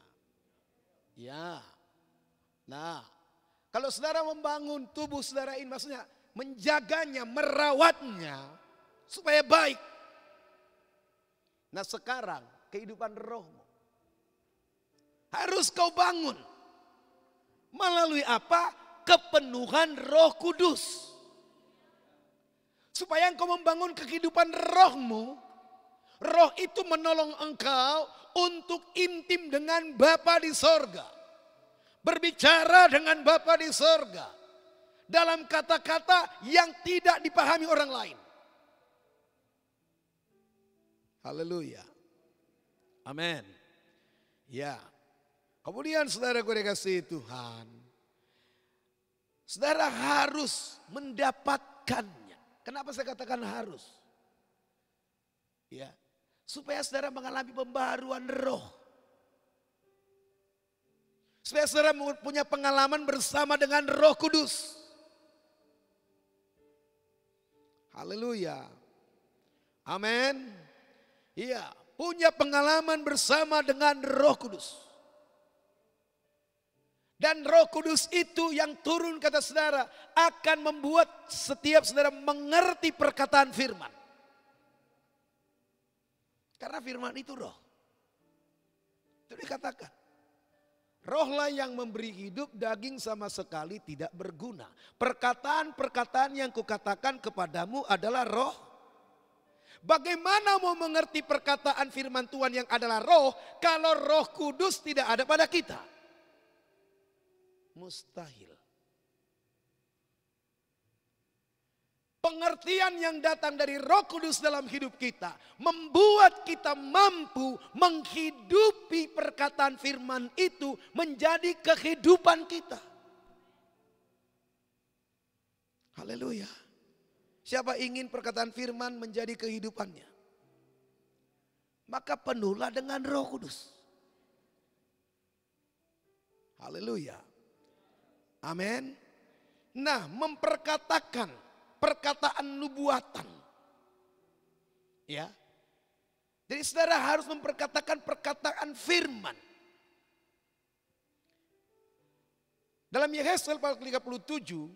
Ya. Nah, kalau saudara membangun tubuh saudara ini, maksudnya menjaganya, merawatnya supaya baik. Nah, sekarang kehidupan rohmu harus kau bangun. Melalui apa? Kepenuhan Roh Kudus. Supaya engkau membangun kehidupan rohmu. Roh itu menolong engkau untuk intim dengan Bapa di sorga. Berbicara dengan Bapa di sorga. Dalam kata-kata yang tidak dipahami orang lain. Haleluya. Amin. Ya. Kemudian saudara-ku dikasihi Tuhan. Saudara harus mendapatkannya. Kenapa saya katakan harus? Ya. Supaya saudara mengalami pembaharuan roh. Supaya saudara punya pengalaman bersama dengan Roh Kudus. Haleluya. Amin. Iya, punya pengalaman bersama dengan Roh Kudus. Dan Roh Kudus itu yang turun kata saudara akan membuat setiap saudara mengerti perkataan firman. Karena firman itu roh. Itu dikatakan. Rohlah yang memberi hidup, daging sama sekali tidak berguna. Perkataan-perkataan yang kukatakan kepadamu adalah roh. Bagaimana mau mengerti perkataan firman Tuhan yang adalah roh kalau Roh Kudus tidak ada pada kita? Mustahil. Pengertian yang datang dari Roh Kudus dalam hidup kita membuat kita mampu menghidupi perkataan firman itu menjadi kehidupan kita. Haleluya. Siapa ingin perkataan firman menjadi kehidupannya? Maka penuhlah dengan Roh Kudus. Haleluya. Amin. Nah, memperkatakan perkataan nubuatan. Ya. Jadi saudara harus memperkatakan perkataan firman. Dalam Yehezkel pasal 37,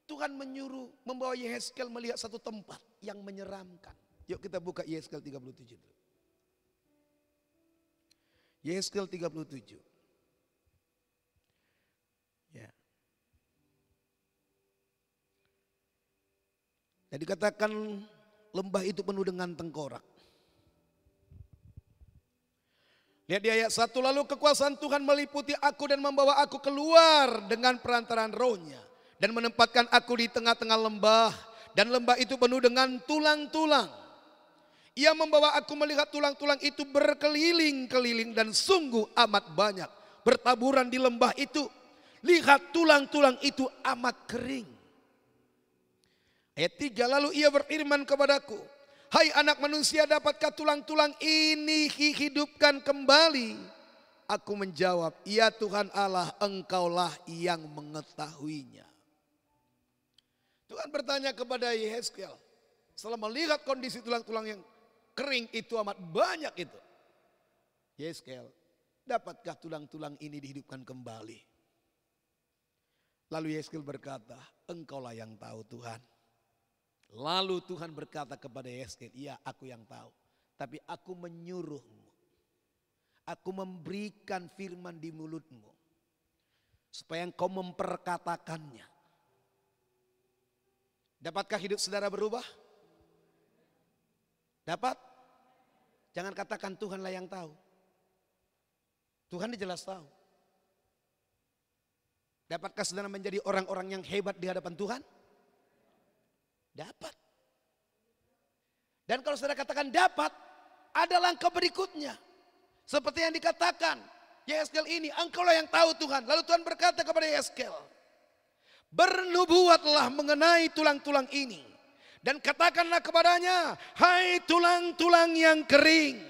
Tuhan menyuruh membawa Yehezkel melihat satu tempat yang menyeramkan. Yuk kita buka Yehezkel 37 dulu. Yehezkel 37. Ya. Jadi katakan lembah itu penuh dengan tengkorak. Lihat di ayat 1, lalu kekuasaan Tuhan meliputi aku dan membawa aku keluar dengan perantaraan rohnya. Dan menempatkan aku di tengah-tengah lembah. Dan lembah itu penuh dengan tulang-tulang. Ia membawa aku melihat tulang-tulang itu berkeliling-keliling dan sungguh amat banyak. Bertaburan di lembah itu. Lihat tulang-tulang itu amat kering. Ayat 3, lalu ia berfirman kepadaku, hai anak manusia, dapatkah tulang-tulang ini dihidupkan kembali? Aku menjawab, ya Tuhan Allah, engkaulah yang mengetahuinya. Tuhan bertanya kepada Yehezkel, setelah melihat kondisi tulang-tulang yang kering itu amat banyak itu. Yehezkel, dapatkah tulang-tulang ini dihidupkan kembali? Lalu Yehezkel berkata, engkaulah yang tahu Tuhan. Lalu Tuhan berkata kepada Yehezkel, iya aku yang tahu. Tapi aku menyuruhmu. Aku memberikan firman di mulutmu. Supaya engkau memperkatakannya. Dapatkah hidup saudara berubah? Dapat? Jangan katakan Tuhanlah yang tahu. Tuhan jelas tahu. Dapatkah saudara menjadi orang-orang yang hebat di hadapan Tuhan? Dapat. Dan kalau saudara katakan dapat, ada langkah berikutnya. Seperti yang dikatakan, Yehezkel ini, engkaulah yang tahu Tuhan. Lalu Tuhan berkata kepada Yehezkel, bernubuatlah mengenai tulang-tulang ini. Dan katakanlah kepadanya, hai tulang-tulang yang kering,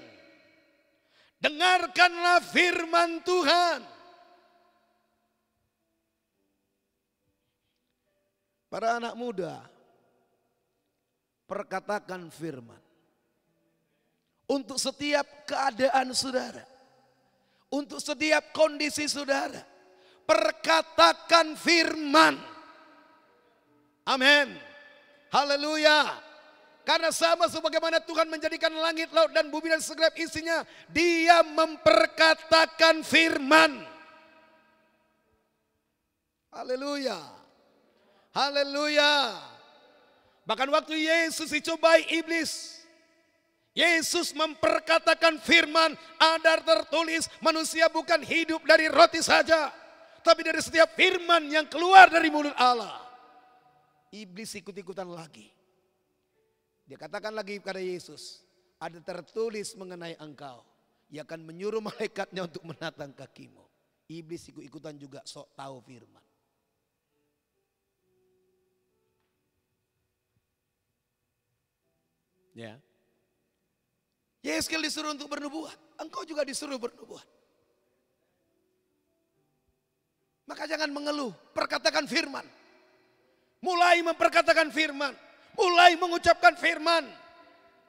dengarkanlah firman Tuhan. Para anak muda, perkatakan firman. Untuk setiap keadaan saudara. Untuk setiap kondisi saudara. Perkatakan firman. Amin. Haleluya. Karena sama sebagaimana Tuhan menjadikan langit, laut dan bumi dan segala isinya. Dia memperkatakan firman. Haleluya. Haleluya. Bahkan waktu Yesus dicobai iblis, Yesus memperkatakan firman, ada tertulis manusia bukan hidup dari roti saja, tapi dari setiap firman yang keluar dari mulut Allah. Iblis ikut-ikutan lagi. Dia katakan lagi kepada Yesus, ada tertulis mengenai engkau, ia akan menyuruh malaikatnya untuk menatang kakimu. Iblis ikut-ikutan juga sok tahu firman. Ya. Yehezkel disuruh untuk bernubuat. Engkau juga disuruh bernubuat. Maka jangan mengeluh. Perkatakan firman. Mulai memperkatakan firman. Mulai mengucapkan firman.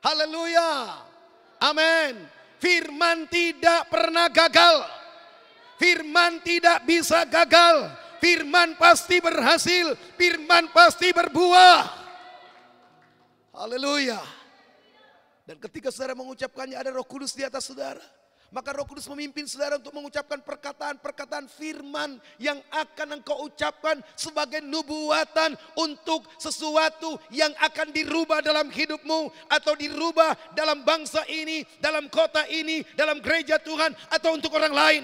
Haleluya. Amin. Firman tidak pernah gagal. Firman tidak bisa gagal. Firman pasti berhasil. Firman pasti berbuah. Haleluya. Dan ketika saudara mengucapkannya, ada Roh Kudus di atas saudara. Maka Roh Kudus memimpin saudara untuk mengucapkan perkataan-perkataan firman yang akan engkau ucapkan sebagai nubuatan untuk sesuatu yang akan dirubah dalam hidupmu atau dirubah dalam bangsa ini, dalam kota ini, dalam gereja Tuhan atau untuk orang lain.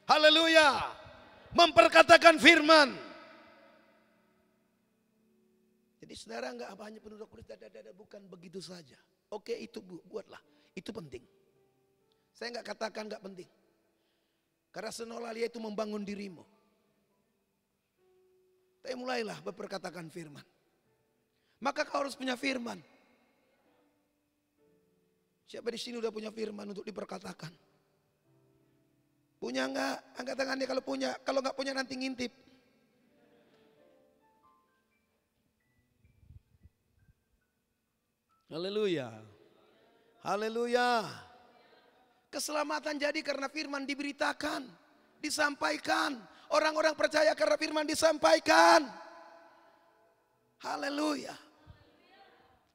Haleluya. Memperkatakan firman. Jadi saudara enggak hanya penuh Roh Kudus, bukan begitu saja. Oke, itu buatlah, itu penting. Saya enggak katakan enggak penting. Karena senolalia itu membangun dirimu. Tapi mulailah berperkatakan firman. Maka kau harus punya firman. Siapa di sini udah punya firman untuk diperkatakan? Punya enggak? Angkat tangannya kalau punya. Kalau enggak punya nanti ngintip. Haleluya. Haleluya. Keselamatan jadi karena firman diberitakan, disampaikan. Orang-orang percaya karena firman disampaikan. Haleluya.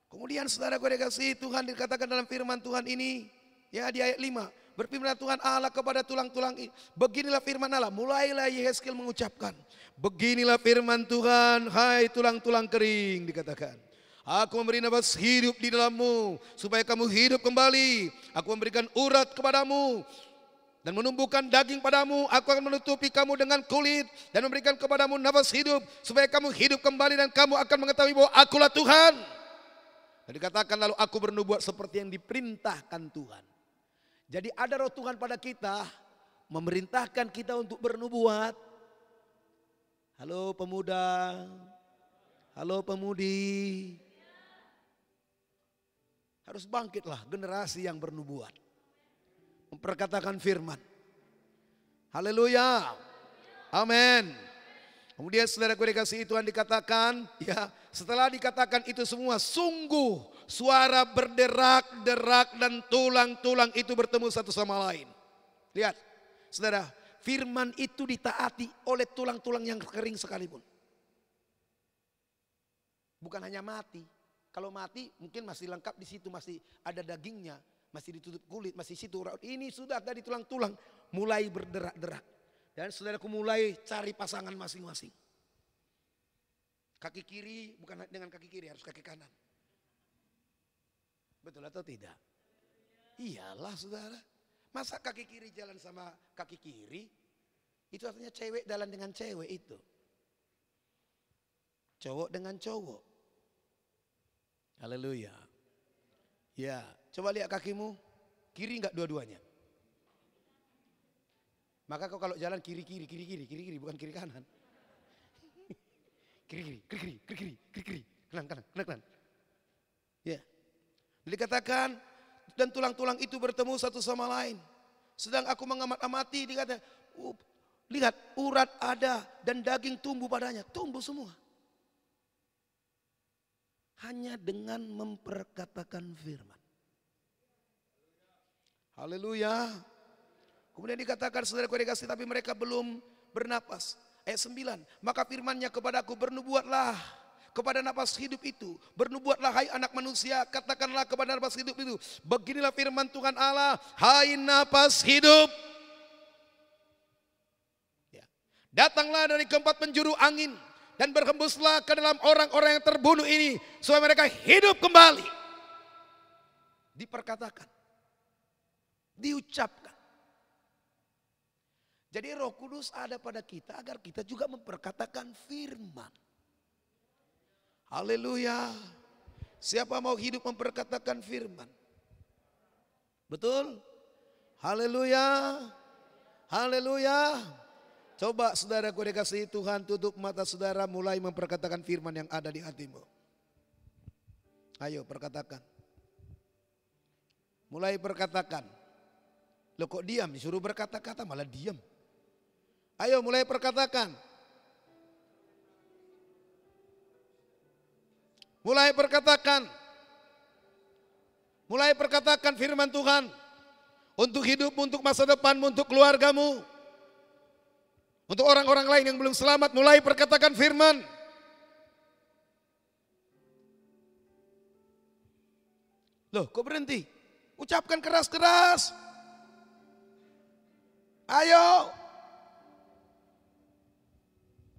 Kemudian saudara gue dikasih Tuhan dikatakan dalam firman Tuhan ini. Ya di ayat 5. Berfirman Tuhan Allah kepada tulang-tulang ini. Beginilah firman Allah. Mulailah Yehezkiel mengucapkan. Beginilah firman Tuhan. Hai tulang-tulang kering dikatakan. Aku memberi nafas hidup di dalammu supaya kamu hidup kembali. Aku memberikan urat kepadamu dan menumbuhkan daging padamu. Aku akan menutupi kamu dengan kulit dan memberikan kepadamu nafas hidup supaya kamu hidup kembali dan kamu akan mengetahui bahwa akulah Tuhan. Dan dikatakan lalu aku bernubuat seperti yang diperintahkan Tuhan. Jadi ada roh Tuhan pada kita memerintahkan kita untuk bernubuat. Halo pemuda, halo pemudi. Harus bangkitlah generasi yang bernubuat. Memperkatakan firman. Haleluya. Amin. Kemudian saudaraku dikasihi Tuhan dikatakan. Ya, setelah dikatakan itu semua. Sungguh suara berderak-derak dan tulang-tulang itu bertemu satu sama lain. Lihat saudara. Firman itu ditaati oleh tulang-tulang yang kering sekalipun. Bukan hanya mati. Kalau mati mungkin masih lengkap di situ, masih ada dagingnya, masih ditutup kulit, masih situ. Ini sudah dari tulang-tulang mulai berderak-derak. Dan saudaraku mulai cari pasangan masing-masing. Kaki kiri bukan dengan kaki kiri, harus kaki kanan. Betul atau tidak? Iyalah saudara. Masa kaki kiri jalan sama kaki kiri? Itu artinya cewek jalan dengan cewek itu. Cowok dengan cowok. Haleluya. Ya, coba lihat kakimu. Kiri enggak dua-duanya? Maka kau kalau jalan kiri bukan kiri kanan. Kiri, kanan. Ya. Dikatakan dan tulang-tulang itu bertemu satu sama lain. Sedang aku mengamati dikatakan, lihat urat ada dan daging tumbuh padanya, tumbuh semua. Hanya dengan memperkatakan firman. Haleluya. Kemudian dikatakan saudaraku dikasih tapi mereka belum bernapas. Ayat 9. Maka firmannya kepadaku bernubuatlah kepada napas hidup itu. Bernubuatlah hai anak manusia. Katakanlah kepada napas hidup itu. Beginilah firman Tuhan Allah. Hai napas hidup. Ya. Datanglah dari keempat penjuru angin. Dan berhembuslah ke dalam orang-orang yang terbunuh ini. Supaya mereka hidup kembali. Diperkatakan. Diucapkan. Jadi Roh Kudus ada pada kita agar kita juga memperkatakan firman. Haleluya. Siapa mau hidup memperkatakan firman? Betul? Haleluya. Haleluya. Coba saudaraku dikasihi Tuhan, tutup mata saudara, mulai memperkatakan firman yang ada di hatimu. Ayo perkatakan. Mulai perkatakan. Loh kok diam? Disuruh berkata-kata malah diam. Ayo mulai perkatakan. Mulai perkatakan. Mulai perkatakan firman Tuhan. Untuk hidupmu, untuk masa depanmu, untuk keluargamu. Untuk orang-orang lain yang belum selamat, mulai perkatakan firman. Loh, kok berhenti? Ucapkan keras-keras. Ayo.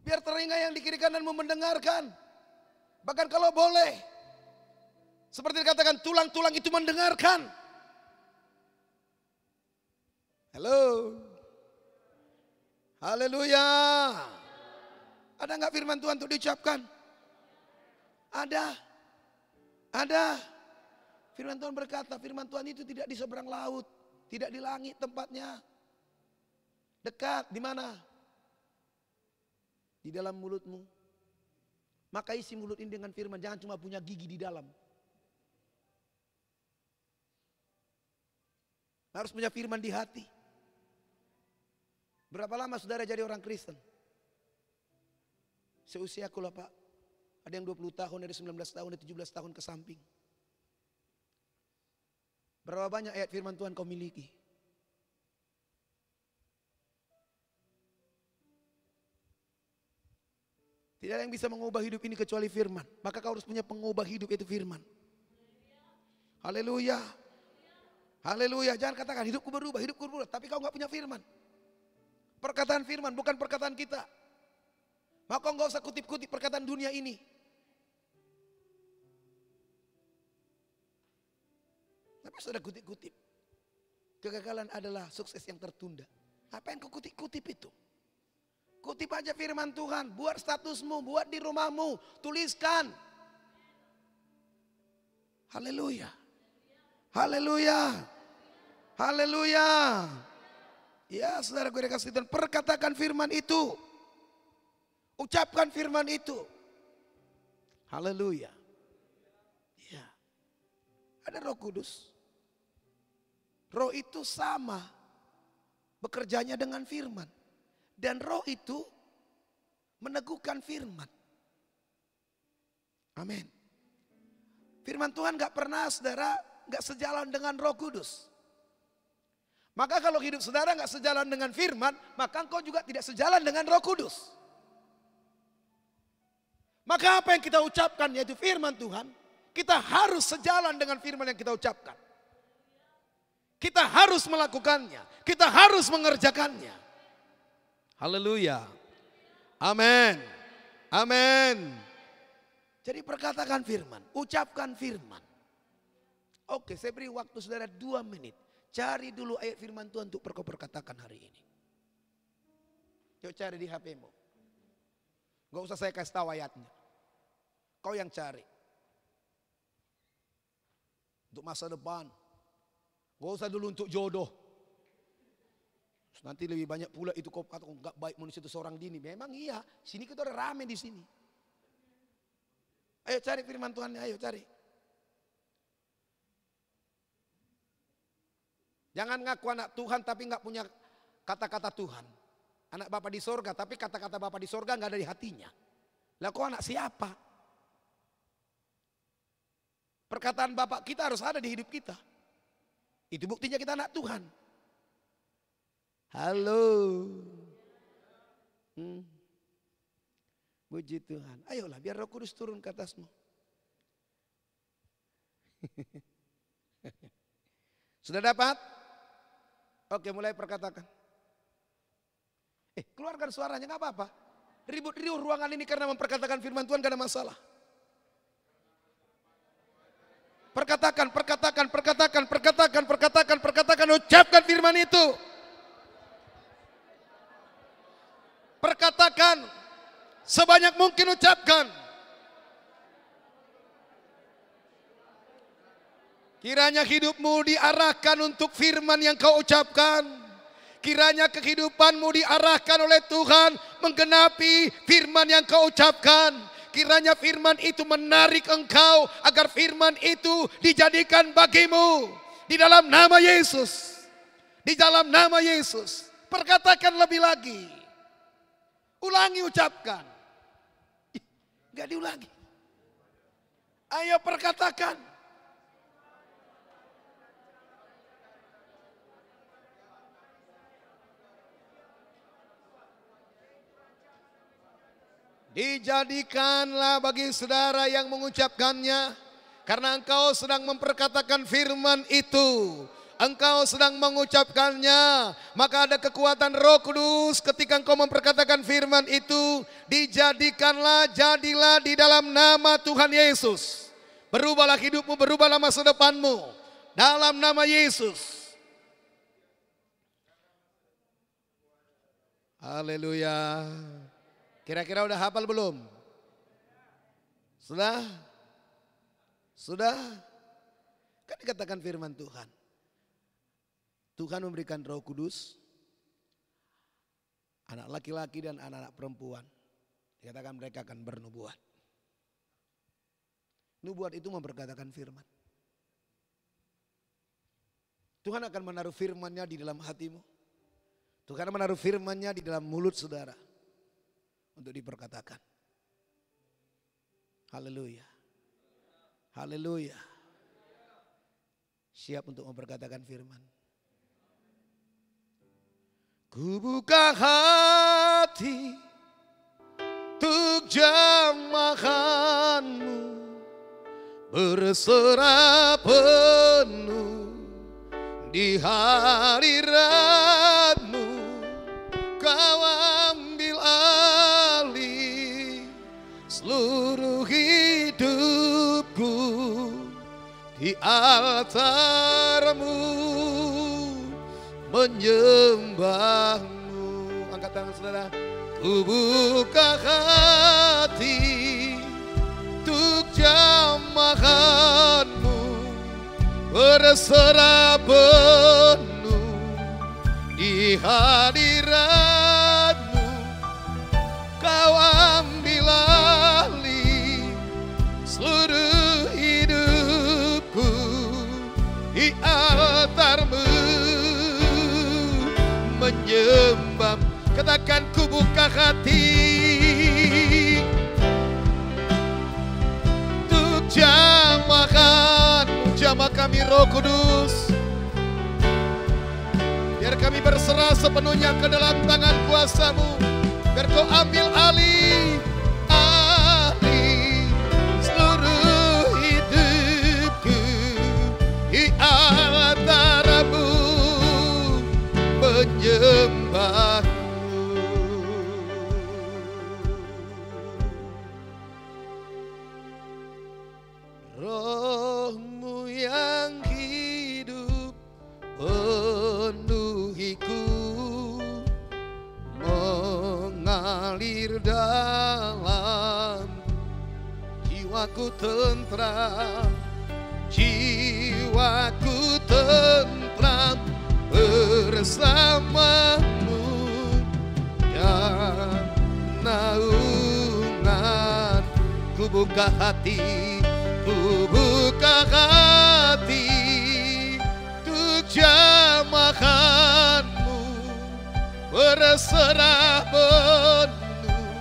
Biar telinga yang di kiri kananmu mendengarkan. Bahkan kalau boleh. Seperti dikatakan, tulang-tulang itu mendengarkan. Halo. Haleluya. Ada enggak firman Tuhan untuk diucapkan? Ada. Ada. Firman Tuhan berkata, firman Tuhan itu tidak di seberang laut, tidak di langit tempatnya. Dekat, di mana? Di dalam mulutmu. Maka isi mulut ini dengan firman, jangan cuma punya gigi di dalam. Harus punya firman di hati. Berapa lama saudara jadi orang Kristen? Seusia aku lah Pak. Ada yang 20 tahun, ada 19 tahun, ada 17 tahun ke samping. Berapa banyak ayat firman Tuhan kau miliki? Tidak ada yang bisa mengubah hidup ini kecuali firman. Maka kau harus punya pengubah hidup, itu firman. Haleluya. Haleluya. Jangan katakan hidupku berubah. Tapi kau gak punya firman. Perkataan firman bukan perkataan kita. Maka kau gak usah kutip-kutip perkataan dunia ini. Tapi sudah kutip-kutip. Kegagalan adalah sukses yang tertunda. Apa yang kau kutip-kutip itu? Kutip aja firman Tuhan. Buat statusmu, buat di rumahmu. Tuliskan. Haleluya. Haleluya. Haleluya. Ya saudara gue dikasih Tuhan, perkatakan firman itu. Ucapkan firman itu. Haleluya. Ya. Ada Roh Kudus. Roh itu sama bekerjanya dengan firman. Dan Roh itu meneguhkan firman. Amin. Firman Tuhan gak pernah saudara gak sejalan dengan Roh Kudus. Maka kalau hidup saudara gak sejalan dengan firman, maka engkau juga tidak sejalan dengan Roh Kudus. Maka apa yang kita ucapkan yaitu firman Tuhan, kita harus sejalan dengan firman yang kita ucapkan. Kita harus melakukannya, kita harus mengerjakannya. Haleluya. Amin. Amin. Jadi perkatakan firman, ucapkan firman. Oke, saya beri waktu saudara 2 menit. Cari dulu ayat firman Tuhan untuk kau perkatakan hari ini. Yuk cari di HP-mu. Gak usah saya kasih tahu ayatnya. Kau yang cari. Untuk masa depan. Gak usah dulu untuk jodoh. Nanti lebih banyak pula itu kau kata gak baik manusia itu seorang dini. Memang iya. Sini kita udah rame di sini. Ayo cari firman Tuhan. Ayo cari. Jangan ngaku anak Tuhan tapi gak punya kata-kata Tuhan. Anak Bapa di sorga tapi kata-kata Bapa di sorga gak ada di hatinya. Lah kau anak siapa? Perkataan Bapa kita harus ada di hidup kita. Itu buktinya kita anak Tuhan. Halo. Puji Tuhan. Ayolah biar Roh Kudus turun ke atasmu. Sudah dapat? Oke, mulai perkatakan. Keluarkan suaranya, gak apa-apa. Ribut-ribut ruangan ini karena memperkatakan firman Tuhan gak ada masalah. Perkatakan, ucapkan firman itu. Perkatakan, sebanyak mungkin ucapkan. Kiranya hidupmu diarahkan untuk firman yang kau ucapkan. Kiranya kehidupanmu diarahkan oleh Tuhan menggenapi firman yang kau ucapkan. Kiranya firman itu menarik engkau agar firman itu dijadikan bagimu. Di dalam nama Yesus. Di dalam nama Yesus. Perkatakan lebih lagi. Ulangi ucapkan. Gak diulangi. Ayo perkatakan. Dijadikanlah bagi saudara yang mengucapkannya. Karena engkau sedang memperkatakan firman itu. Engkau sedang mengucapkannya. Maka ada kekuatan Roh Kudus ketika engkau memperkatakan firman itu. Dijadikanlah, jadilah di dalam nama Tuhan Yesus. Berubahlah hidupmu, berubahlah masa depanmu. Dalam nama Yesus. Haleluya. Kira-kira udah hafal belum? Sudah? Sudah? Kan dikatakan firman Tuhan. Tuhan memberikan Roh Kudus. Anak laki-laki dan anak-anak perempuan. Dikatakan mereka akan bernubuat. Nubuat itu memperkatakan firman. Tuhan akan menaruh firman-Nya di dalam hatimu. Tuhan akan menaruh firman-Nya di dalam mulut saudara untuk diperkatakan. Haleluya. Haleluya. Siap untuk memperkatakan firman. Ku buka hati untuk jamahanmu, berserah penuh di hadiratmu. Kau ambil alih seluruh hidupku di altarmu, menyembahmu. Angkat tangan saudara. Ku buka hati untuk jamahanmu, berserah penuh di hadiratmu. Kau ambil alih seluruh hidupku di altarmu, menyembah. Katakan ku buka hati untuk jamahanmu, jamah kami Roh Kudus. Biar kami berserah sepenuhnya ke dalam tangan kuasa-Mu. Biar Kau ambil alih seluruh hidupku di altar-Mu, menyembah. Roh-Mu yang hidup penuhiku, mengalir dalam jiwaku tentram, jiwaku tentram bersama-Mu, dan naungan. Ku buka hati, ku buka hati untuk jamahanmu, berserah penuh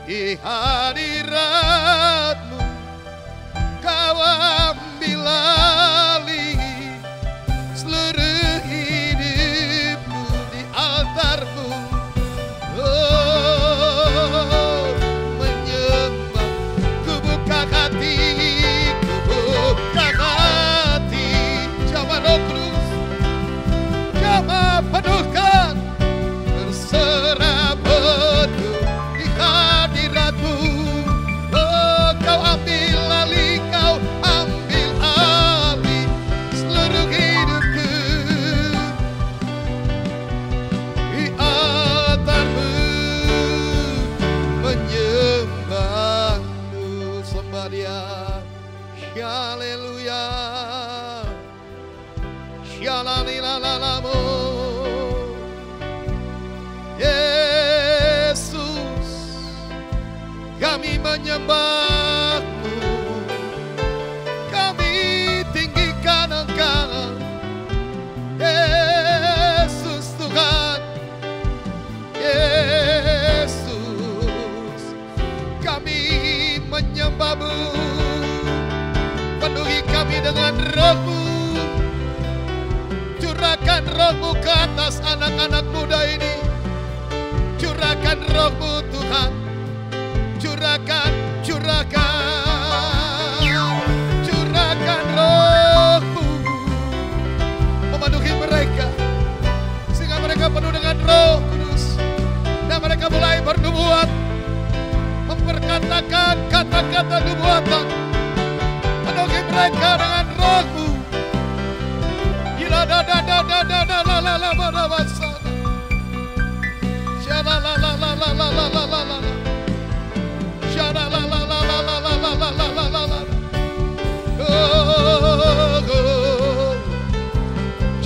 di hadiratmu. Kau ambil alih seluruh hidupmu di altarmu. Oh, menyembah. Ku buka hati, ku buka hati. Jamah Roh Kudus, jamah penuhkan, berserah penuh di hadiratmu. Oh, Kau ambil alih, Kau ambil alih seluruh hidupku di altarmu, menyembahmu. Sembah Dia. Haleluya. Shalalilalalamu. Yesus, kami menyembah-Mu, kami tinggikan Engkau. Yesus Tuhan, Yesus, kami menyembah-Mu. Penuhi kami dengan Roh-Mu, curahkan Roh-Mu ke atas anak-anak muda ini. Curahkan Roh-Mu Tuhan, curahkan, curahkan Roh-Mu, memenuhi mereka sehingga mereka penuh dengan Roh Kudus dan mereka mulai bernubuat, memperkatakan kata-kata nubuatan. Penuhi mereka dengan Roh-Mu.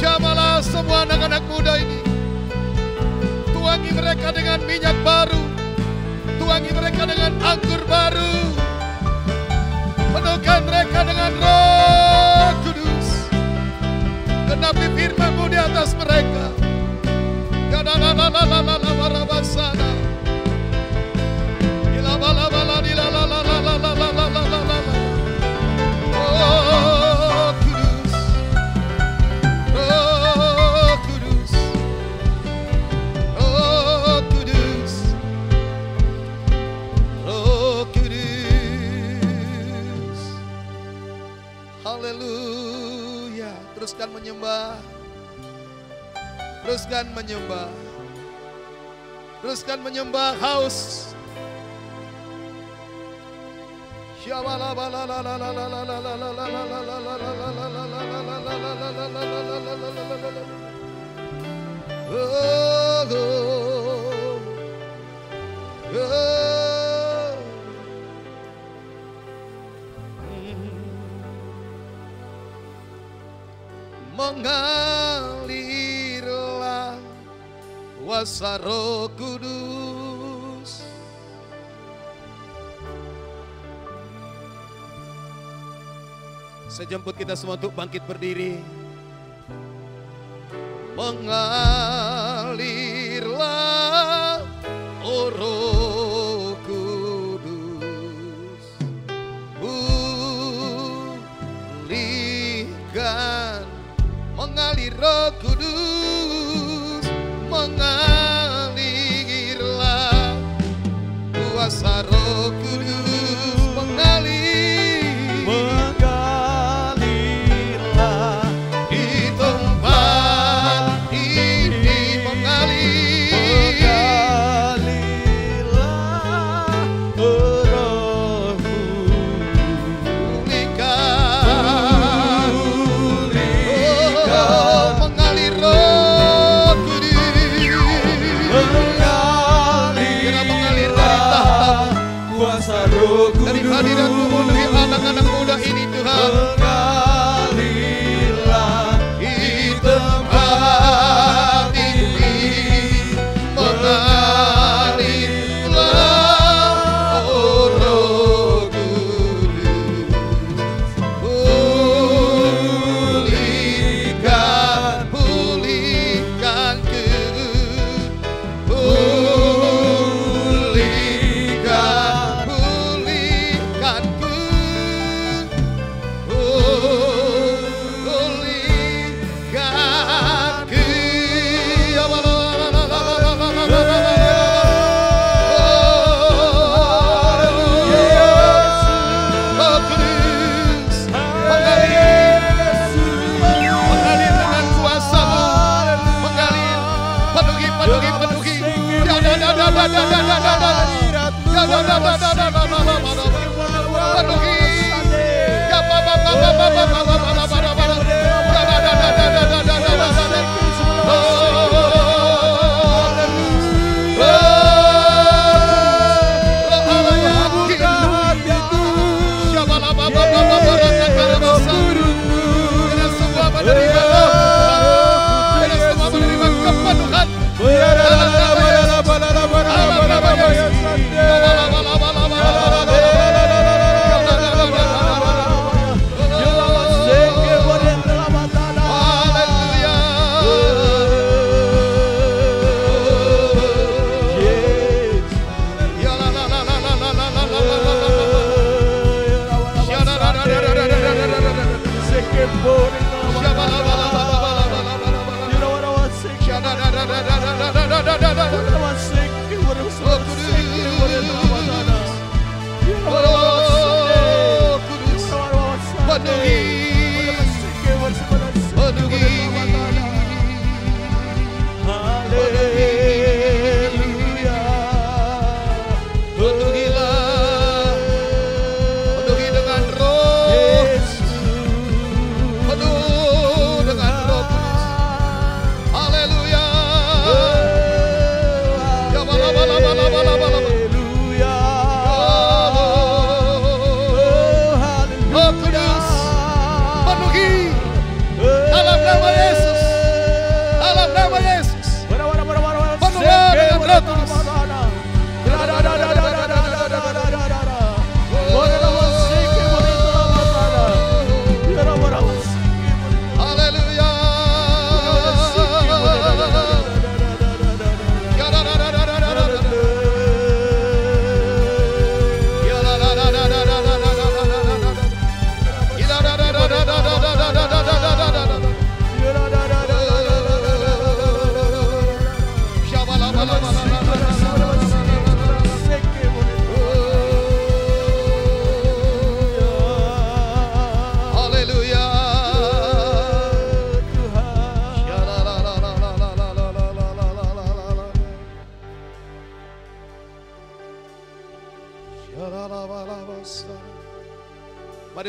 Jamalah semua anak-anak muda ini. Tuangi mereka dengan minyak baru, tuangi mereka dengan anggur baru. Penuhkan mereka dengan Roh Kudus. Genapi firman-Mu di atas mereka. Haleluya. Teruskan menyembah. Teruskan menyembah. Teruskan menyembah haus. Mengalirlah kuasa Roh Kudus. Saya jemput kita semua untuk bangkit berdiri. Mengalirlah oh Roh Kudus, pulihkan. Mengalir Roh Kudus, mengalirlah kuasa Roh Kudus, mengalirlah di tempat ini, mengalirlah Roh-Mu, pulihkan, mengalir Roh Kudus, mengalirlah kuasa Roh Kudus dari hadirat-Mu memenuhi anak-anak muda ini Tuhan. Mengalirlah Di tempat ini, mengalirlah oh Roh Kudus, pulihkan, pulihkanku, pulihkan, pulihkanku, pulihkan.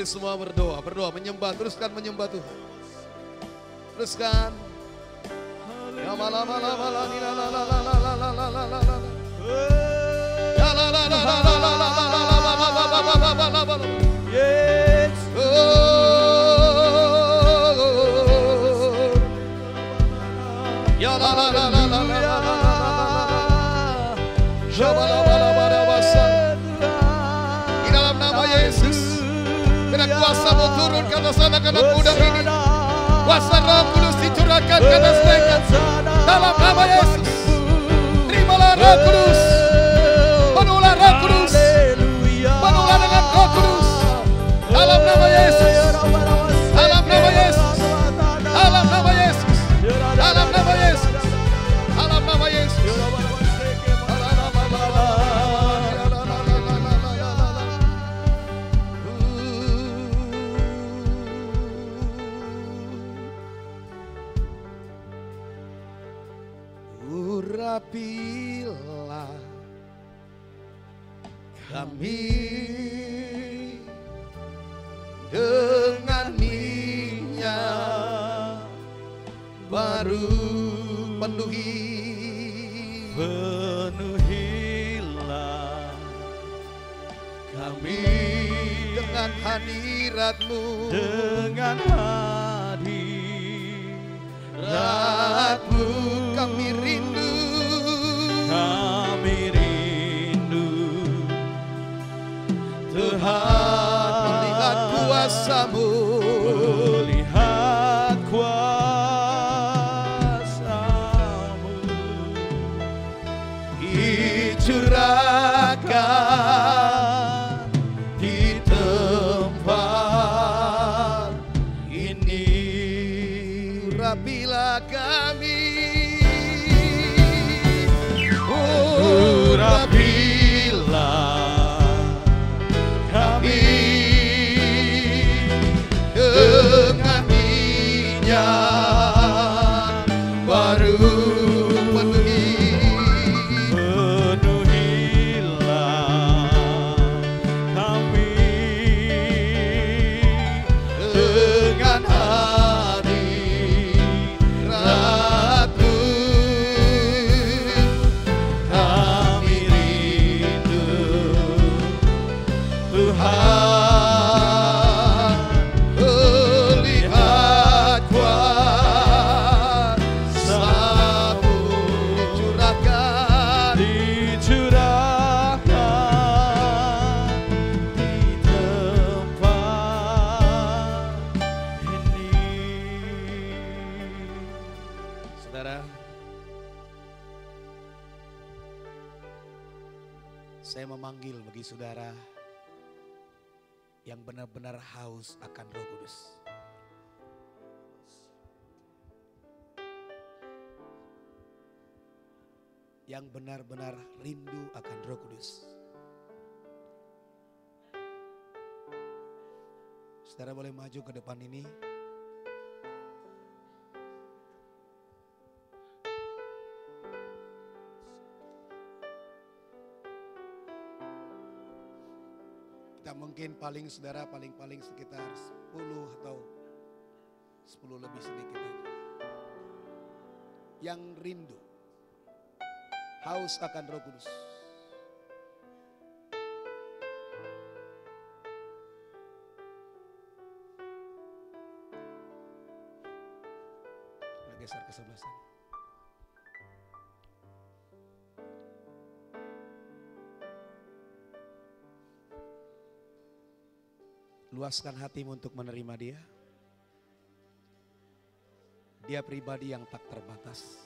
Boleh semua berdoa, menyembah, teruskan menyembah Tuhan. Teruskan. Ya malam ni la la la la la la la la la la. Ya la la la la la la la la la. Yes. Ya la la la la la la la la. Di dalam nama Yesus, biar kuasa-Mu turun ke atas anak-anak muda ini. Kuasa Roh Kudus dicurahkan ke atas mereka. Dalam nama Yesus, terimalah Roh Kudus. Penuhlah Roh Kudus. Penuhlah dengan Roh Kudus. Dalam nama Yesus. Dalam nama Yesus. Dalam nama Yesus. Dalam nama Yesus. Dalam nama Yesus. Urapilah kami dengan minyak baru, penuhilah kami dengan hadirat-Mu, dengan hadirat-Mu kami rindu, Tuhan, melihat kuasa-Mu, dicurahkan di tempat ini. Urapilah kami, urapilah kami dengan minyak baru, penuhilah kami dengan hadirat-Mu, kami rindu, Tuhan, melihat kuasa-Mu dicurahkan di tempat ini. Saudara, saya memanggil bagi saudara yang benar-benar haus akan Roh Kudus. Yang benar-benar rindu akan Roh Kudus. Saudara boleh maju ke depan ini. Kita mungkin saudara paling sekitar 10 atau 10 lebih sedikit aja. Yang rindu, haus akan Roh Kudus. Geser ke sebelah sana. Luaskan hatimu untuk menerima Dia. Dia pribadi yang tak terbatas.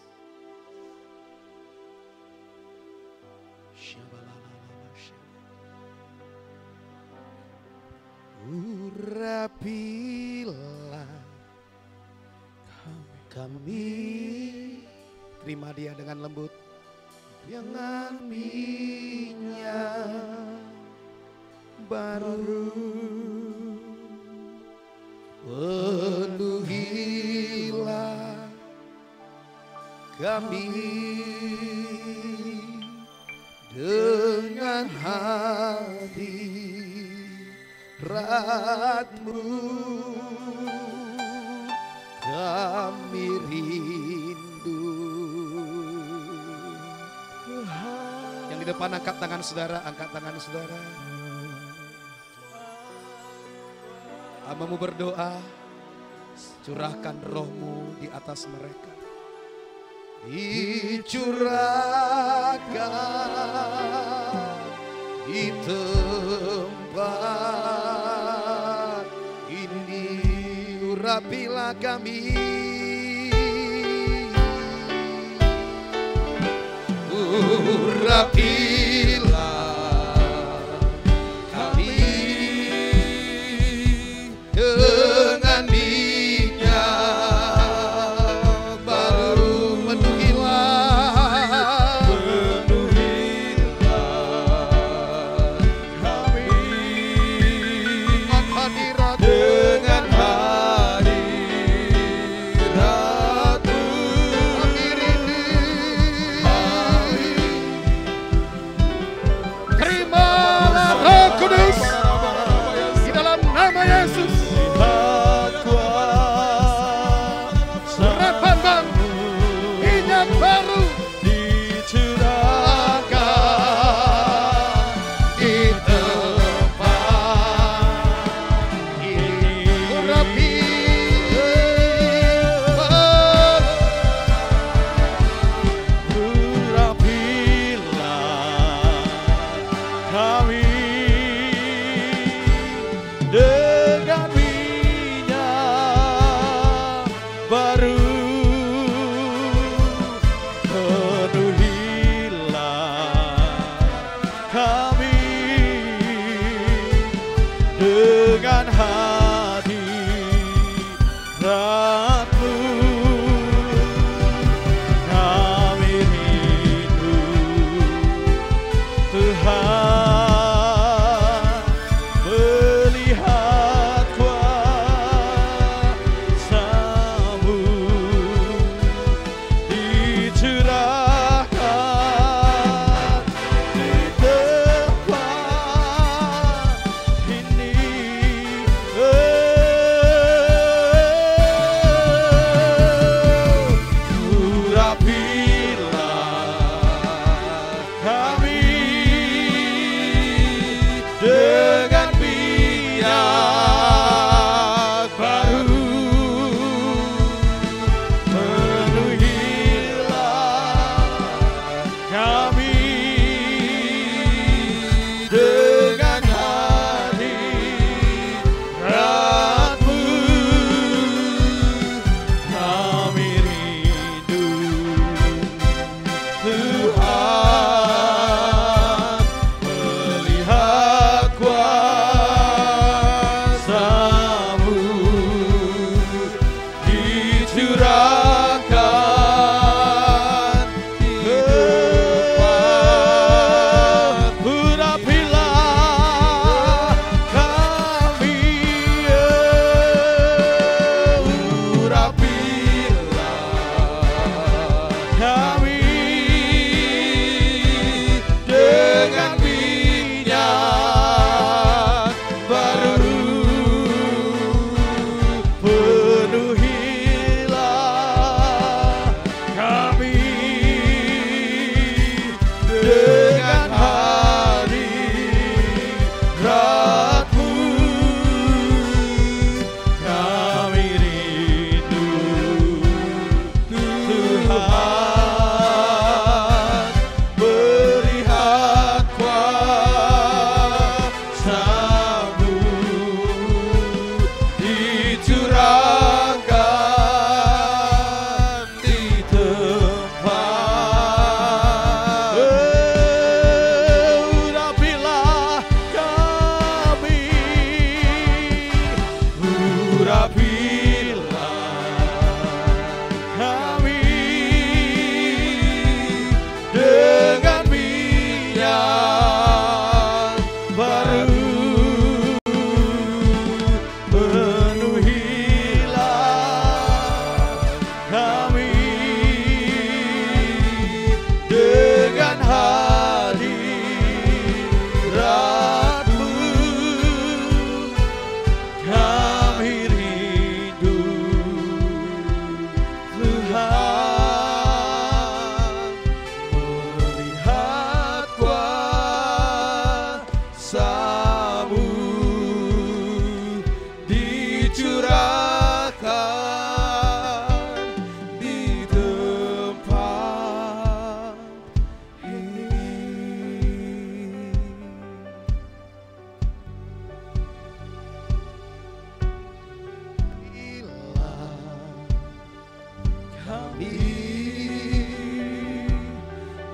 Urapilah kami, terima Dia dengan lembut, dengan minyak baru, penuhilah kami dengan hadirat-Mu, hadirat-Mu kami rindu. Yang di depan angkat tangan saudara, angkat tangan saudara. Hamba-Mu berdoa, curahkan Roh-Mu di atas mereka. Dicurahkan di tempat ini, urapilah kami, urapilah kami dengan minyak baru, penuhilah kami dengan hadirat,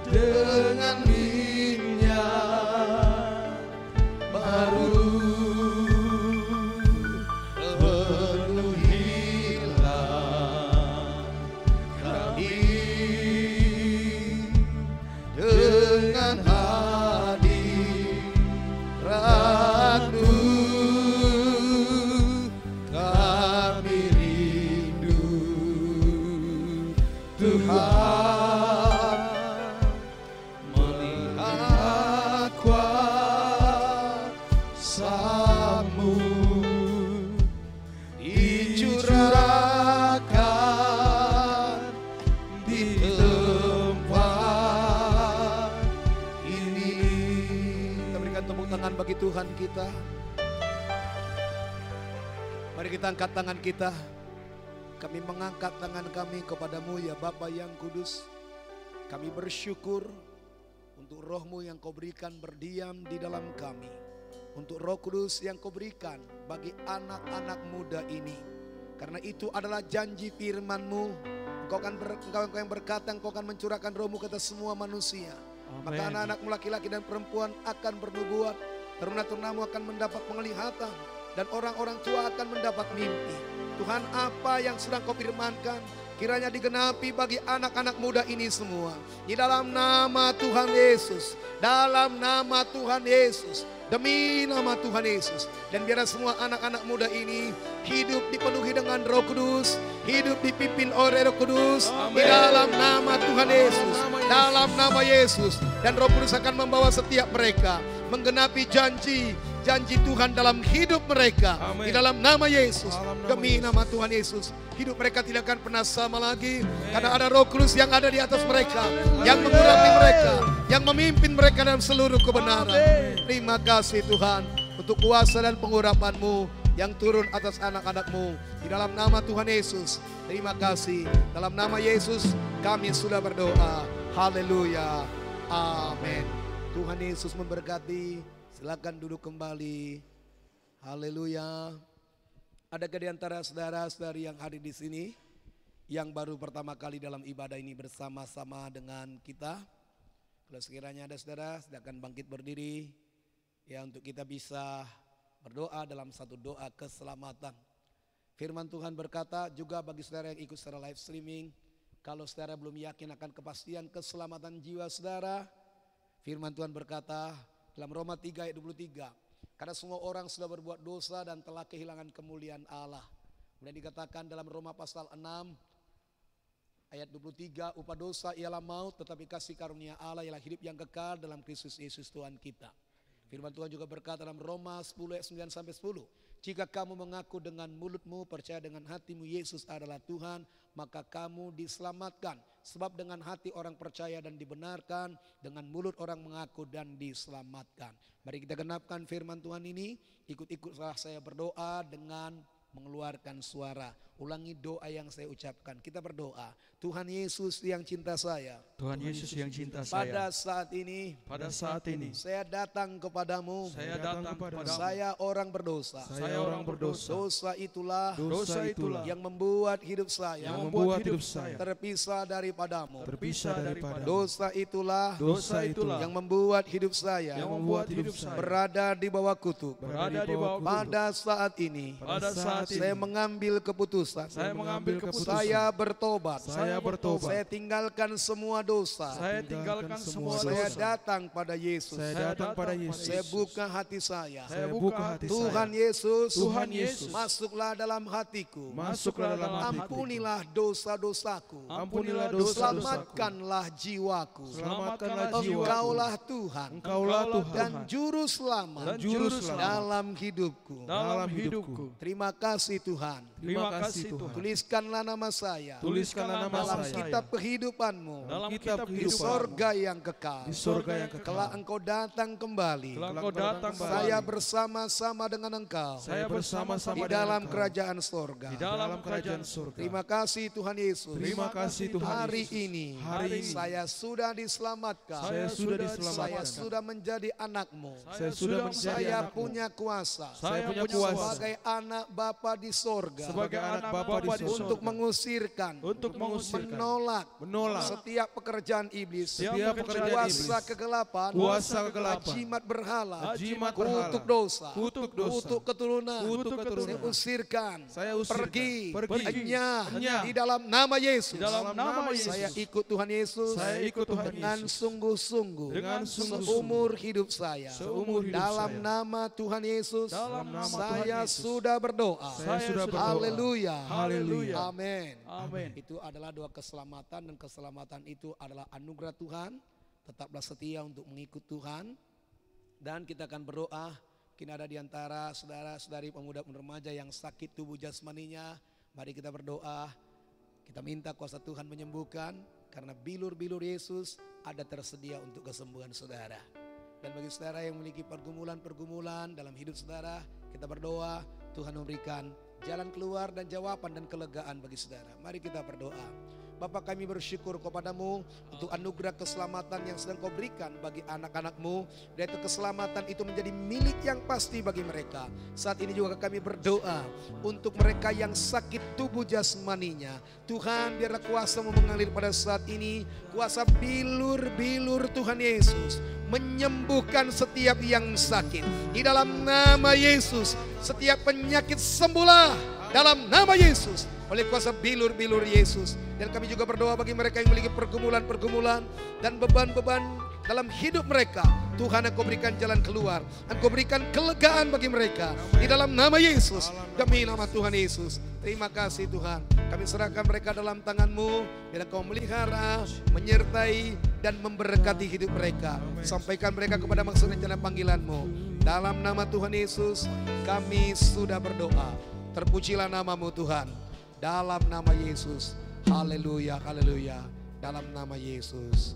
dengan minyak baru. Penuhilah kami dengan hadirat-Mu. Kami rindu Tuhan, melihat kuasa-Mu dicurahkan di tempat ini. Kita berikan tepuk tangan bagi Tuhan kita. Mari kita angkat tangan kita. Kami mengangkat tangan kami kepadamu ya Bapa yang kudus. Kami bersyukur untuk Roh-Mu yang Kau berikan berdiam di dalam kami. Untuk Roh Kudus yang Kau berikan bagi anak-anak muda ini. Karena itu adalah janji firman-Mu. Engkau yang berkata Engkau akan mencurahkan Roh-Mu ke atas semua manusia. Maka anak-anakmu laki-laki dan perempuan akan bernubuat. Teruna-terunamu akan mendapat penglihatan. Dan orang-orang tua akan mendapat mimpi. Tuhan, apa yang sedang Kau firmankan kiranya digenapi bagi anak-anak muda ini semua. Di dalam nama Tuhan Yesus. Dalam nama Tuhan Yesus. Demi nama Tuhan Yesus. Dan biarlah semua anak-anak muda ini hidup dipenuhi dengan Roh Kudus. Hidup dipimpin oleh Roh Kudus. Amen. Di dalam nama Tuhan Yesus. Dalam nama Yesus. Dan Roh Kudus akan membawa setiap mereka menggenapi janji Tuhan dalam hidup mereka. Amen. Di dalam nama Yesus. Demi nama Tuhan Yesus. Hidup mereka tidak akan pernah sama lagi. Amen. Karena ada Roh Kudus yang ada di atas mereka. Amen. Yang mengurapi mereka. Yang memimpin mereka dalam seluruh kebenaran. Amen. Terima kasih Tuhan. Untuk kuasa dan pengurapan-Mu yang turun atas anak-anak-Mu. Di dalam nama Tuhan Yesus. Terima kasih. Dalam nama Yesus kami sudah berdoa. Haleluya. Amin. Tuhan Yesus memberkati. Silakan duduk kembali. Haleluya. Adakah di antara saudara-saudari yang hadir di sini yang baru pertama kali dalam ibadah ini bersama-sama dengan kita? Kalau sekiranya ada saudara, silakan bangkit berdiri ya untuk kita bisa berdoa dalam satu doa keselamatan. Firman Tuhan berkata juga bagi saudara yang ikut secara live streaming, kalau saudara belum yakin akan kepastian keselamatan jiwa saudara, firman Tuhan berkata dalam Roma 3 ayat 23, karena semua orang sudah berbuat dosa dan telah kehilangan kemuliaan Allah. Kemudian dikatakan dalam Roma pasal 6 ayat 23, upah dosa ialah maut, tetapi kasih karunia Allah ialah hidup yang kekal dalam Kristus Yesus Tuhan kita. Firman Tuhan juga berkata dalam Roma 10 ayat 9 sampai 10, jika kamu mengaku dengan mulutmu, percaya dengan hatimu Yesus adalah Tuhan, maka kamu diselamatkan. Sebab dengan hati orang percaya dan dibenarkan, dengan mulut orang mengaku dan diselamatkan. Mari kita genapkan firman Tuhan ini. Ikut-ikutlah saya berdoa dengan mengeluarkan suara. Ulangi doa yang saya ucapkan. Kita berdoa. Tuhan Yesus yang cinta saya. Tuhan Yesus yang cinta saya. Pada saat ini. Saya datang kepadamu. Saya orang berdosa. Dosa itulah. Yang membuat hidup saya. Terpisah daripadamu. Dosa itulah. Yang membuat hidup saya. Berada di bawah kutuk. Pada saat ini. Saya mengambil keputusan. Saya bertobat. Saya tinggalkan semua dosa. Saya datang pada Yesus. Saya buka hati saya. Tuhan Yesus. Masuklah dalam hatiku. Ampunilah dosa-dosaku. Selamatkanlah jiwaku. Engkaulah Tuhan. Dan juru selamat dalam hidupku. Terima kasih Tuhan. Tuliskanlah nama saya dalam kitab kehidupan-Mu di sorga yang kekal. Kelak Engkau datang kembali. Saya bersama-sama dengan Engkau di dalam kerajaan sorga. Terima kasih Tuhan Yesus. Hari ini saya sudah diselamatkan. Saya sudah menjadi anak-Mu. Saya punya kuasa sebagai anak Bapa di sorga Bapa di surga. untuk mengusirkan, menolak setiap pekerjaan iblis, Setiap pekerjaan kuasa iblis, kegelapan, jimat berhala, kutuk dosa, kutuk keturunan, saya usirkan, pergi, enyah di dalam nama Yesus. Saya ikut Tuhan Yesus dengan sungguh-sungguh seumur hidup saya. Dalam nama Tuhan Yesus saya sudah berdoa. Haleluya. Amin. Itu adalah doa keselamatan, dan keselamatan itu adalah anugerah Tuhan. Tetaplah setia untuk mengikut Tuhan. Dan kita akan berdoa. Kini ada di antara saudara-saudari pemuda dan remaja yang sakit tubuh jasmaninya. Mari kita berdoa. Kita minta kuasa Tuhan menyembuhkan. Karena bilur-bilur Yesus ada tersedia untuk kesembuhan saudara. Dan bagi saudara yang memiliki pergumulan-pergumulan dalam hidup saudara, kita berdoa Tuhan memberikan jalan keluar dan jawaban dan kelegaan bagi saudara. Mari kita berdoa. Bapa, kami bersyukur kepadamu untuk anugerah keselamatan yang sedang kau berikan bagi anak-anakmu. Dan itu keselamatan itu menjadi milik yang pasti bagi mereka. Saat ini juga kami berdoa untuk mereka yang sakit tubuh jasmaninya. Tuhan, biarlah kuasa-Mu mengalir pada saat ini. Kuasa bilur-bilur Tuhan Yesus menyembuhkan setiap yang sakit. Di dalam nama Yesus, setiap penyakit sembuhlah dalam nama Yesus. Oleh kuasa bilur-bilur Yesus. Dan kami juga berdoa bagi mereka yang memiliki pergumulan-pergumulan dan beban-beban dalam hidup mereka. Tuhan, Engkau berikan jalan keluar. Engkau berikan kelegaan bagi mereka. Di dalam nama Yesus. Demi nama Tuhan Yesus. Terima kasih Tuhan. Kami serahkan mereka dalam tangan-Mu. Biar Engkau melihara, menyertai, dan memberkati hidup mereka. Sampaikan mereka kepada maksud rencana panggilan-Mu. Dalam nama Tuhan Yesus kami sudah berdoa. Terpujilah nama-Mu Tuhan. Dalam nama Yesus. Haleluya, haleluya. Dalam nama Yesus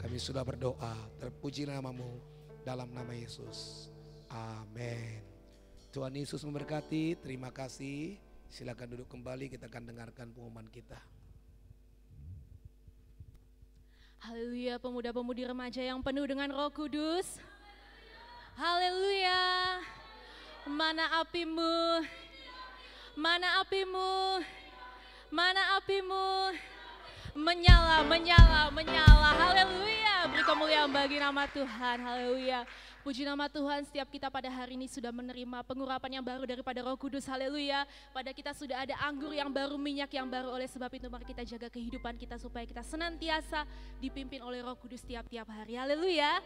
kami sudah berdoa. Terpuji nama-Mu dalam nama Yesus. Amin. Tuhan Yesus memberkati. Terima kasih. Silakan duduk kembali, kita akan dengarkan pengumuman kita. Haleluya, pemuda-pemudi remaja yang penuh dengan Roh Kudus. Haleluya. Mana apimu? Mana apimu? Mana apimu? Menyala, menyala, menyala. Haleluya. Beri kemuliaan bagi nama Tuhan. Haleluya. Puji nama Tuhan, setiap kita pada hari ini sudah menerima pengurapan yang baru daripada Roh Kudus. Haleluya. Pada kita sudah ada anggur yang baru, minyak yang baru. Oleh sebab itu mari kita jaga kehidupan kita supaya kita senantiasa dipimpin oleh Roh Kudus tiap-tiap hari. Haleluya.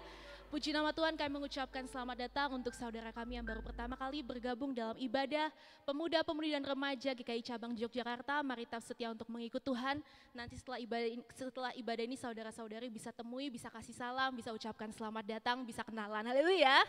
Puji nama Tuhan, kami mengucapkan selamat datang untuk saudara kami yang baru pertama kali bergabung dalam ibadah pemuda-pemudi dan remaja GKI Cabang Yogyakarta. Mari tetap setia untuk mengikut Tuhan. Nanti setelah ibadah ini saudara-saudari bisa temui, bisa kasih salam, bisa ucapkan selamat datang, bisa kenalan. Haleluya.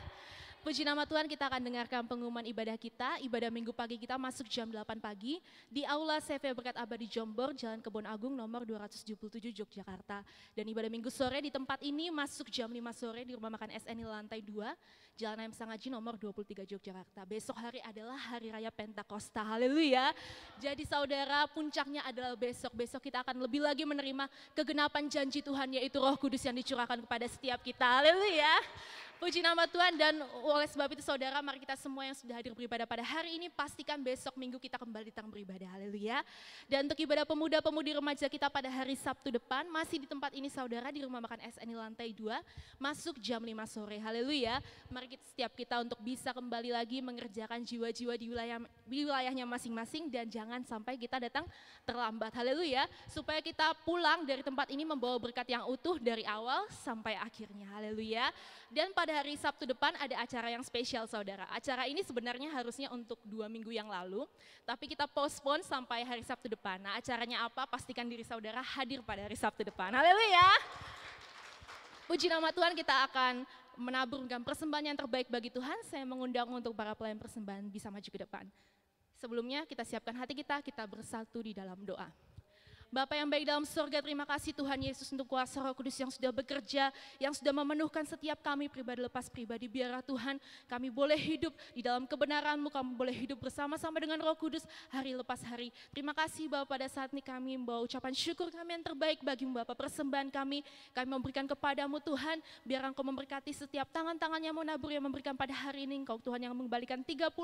Puji nama Tuhan, kita akan dengarkan pengumuman ibadah kita. Ibadah minggu pagi kita masuk jam 8 pagi di Aula CV Berkat Abadi Jombor, Jalan Kebon Agung nomor 277 Yogyakarta. Dan ibadah minggu sore di tempat ini masuk jam 5 sore di Rumah Makan SNI lantai 2, Jalan M. Sangaji nomor 23 Yogyakarta. Besok hari adalah Hari Raya Pentakosta. Haleluya. Jadi saudara, puncaknya adalah besok. Besok kita akan lebih lagi menerima kegenapan janji Tuhan, yaitu Roh Kudus yang dicurahkan kepada setiap kita. Haleluya. Puji nama Tuhan, dan oleh sebab itu saudara, mari kita semua yang sudah hadir beribadah pada hari ini pastikan besok minggu kita kembali datang beribadah. Haleluya. Dan untuk ibadah pemuda-pemudi remaja kita pada hari Sabtu depan masih di tempat ini saudara, di Rumah Makan SNI lantai 2, masuk jam 5 sore. Haleluya. Mari setiap kita untuk bisa kembali lagi mengerjakan jiwa-jiwa di wilayahnya masing-masing, dan jangan sampai kita datang terlambat. Haleluya. Supaya kita pulang dari tempat ini membawa berkat yang utuh dari awal sampai akhirnya. Haleluya. Dan pada hari Sabtu depan ada acara yang spesial saudara. Acara ini sebenarnya harusnya untuk 2 minggu yang lalu, tapi kita postpone sampai hari Sabtu depan. Nah, acaranya apa? Pastikan diri saudara hadir pada hari Sabtu depan. Haleluya. Puji nama Tuhan, kita akan menaburkan persembahan yang terbaik bagi Tuhan. Saya mengundang untuk para pelayan persembahan bisa maju ke depan. Sebelumnya kita siapkan hati kita bersatu di dalam doa. Bapa yang baik dalam surga, terima kasih Tuhan Yesus untuk kuasa Roh Kudus yang sudah bekerja, yang sudah memenuhkan setiap kami pribadi lepas pribadi. Biarlah Tuhan kami boleh hidup di dalam kebenaran-Mu, kami boleh hidup bersama-sama dengan Roh Kudus hari lepas hari. Terima kasih Bapa, pada saat ini kami membawa ucapan syukur kami yang terbaik bagi-Mu Bapa. Persembahan kami memberikan kepada-Mu Tuhan, biar Engkau memberkati setiap tangan-tangan yang menabur yang memberikan pada hari ini. Engkau Tuhan yang mengembalikan 30, 60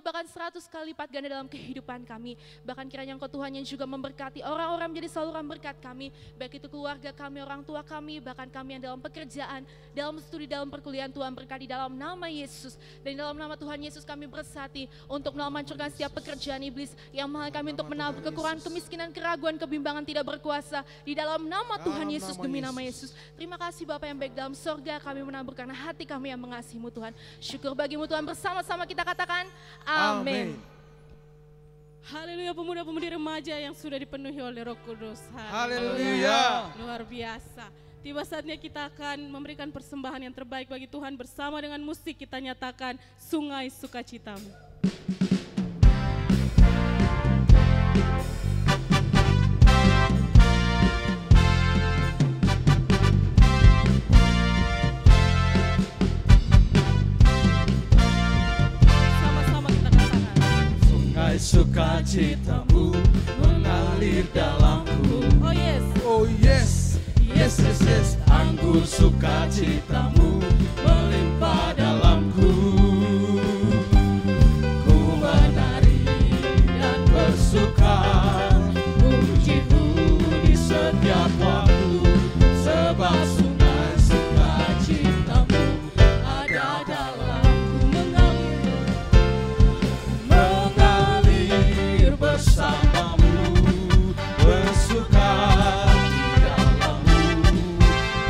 bahkan 100 kali lipat ganda dalam kehidupan kami. Bahkan kiranya Engkau Tuhan yang juga memberkati orang-orang menjadi saluran berkat kami, baik itu keluarga kami, orang tua kami, bahkan kami yang dalam pekerjaan, dalam studi, dalam perkuliahan. Tuhan berkati dalam nama Yesus, dan dalam nama Tuhan Yesus kami bersati untuk melancurkan setiap pekerjaan iblis yang menghalangi kami untuk menabur kekurangan, kemiskinan, keraguan, kebimbangan tidak berkuasa di dalam nama Tuhan Yesus, demi nama Yesus. Terima kasih Bapa yang baik dalam sorga, kami menabur karena hati kami yang mengasihi-Mu Tuhan. Syukur bagi-Mu Tuhan, bersama-sama kita katakan amin. Haleluya, pemuda-pemudi remaja yang sudah dipenuhi oleh Roh Kudus. Haleluya. Luar biasa. Tiba saatnya kita akan memberikan persembahan yang terbaik bagi Tuhan. Bersama dengan musik kita nyatakan Sungai Sukacitamu. Sukacitamu mengalir dalamku. Oh yes. Oh yes. Yes, yes, yes. Anggur sukacitamu melimpah dalamku. Ku menari dan bersuka, pujiku di setiap waktu, sebab sungai sukacitamu ada dalamku. Mengalir bersamamu, bersuka di dalammu,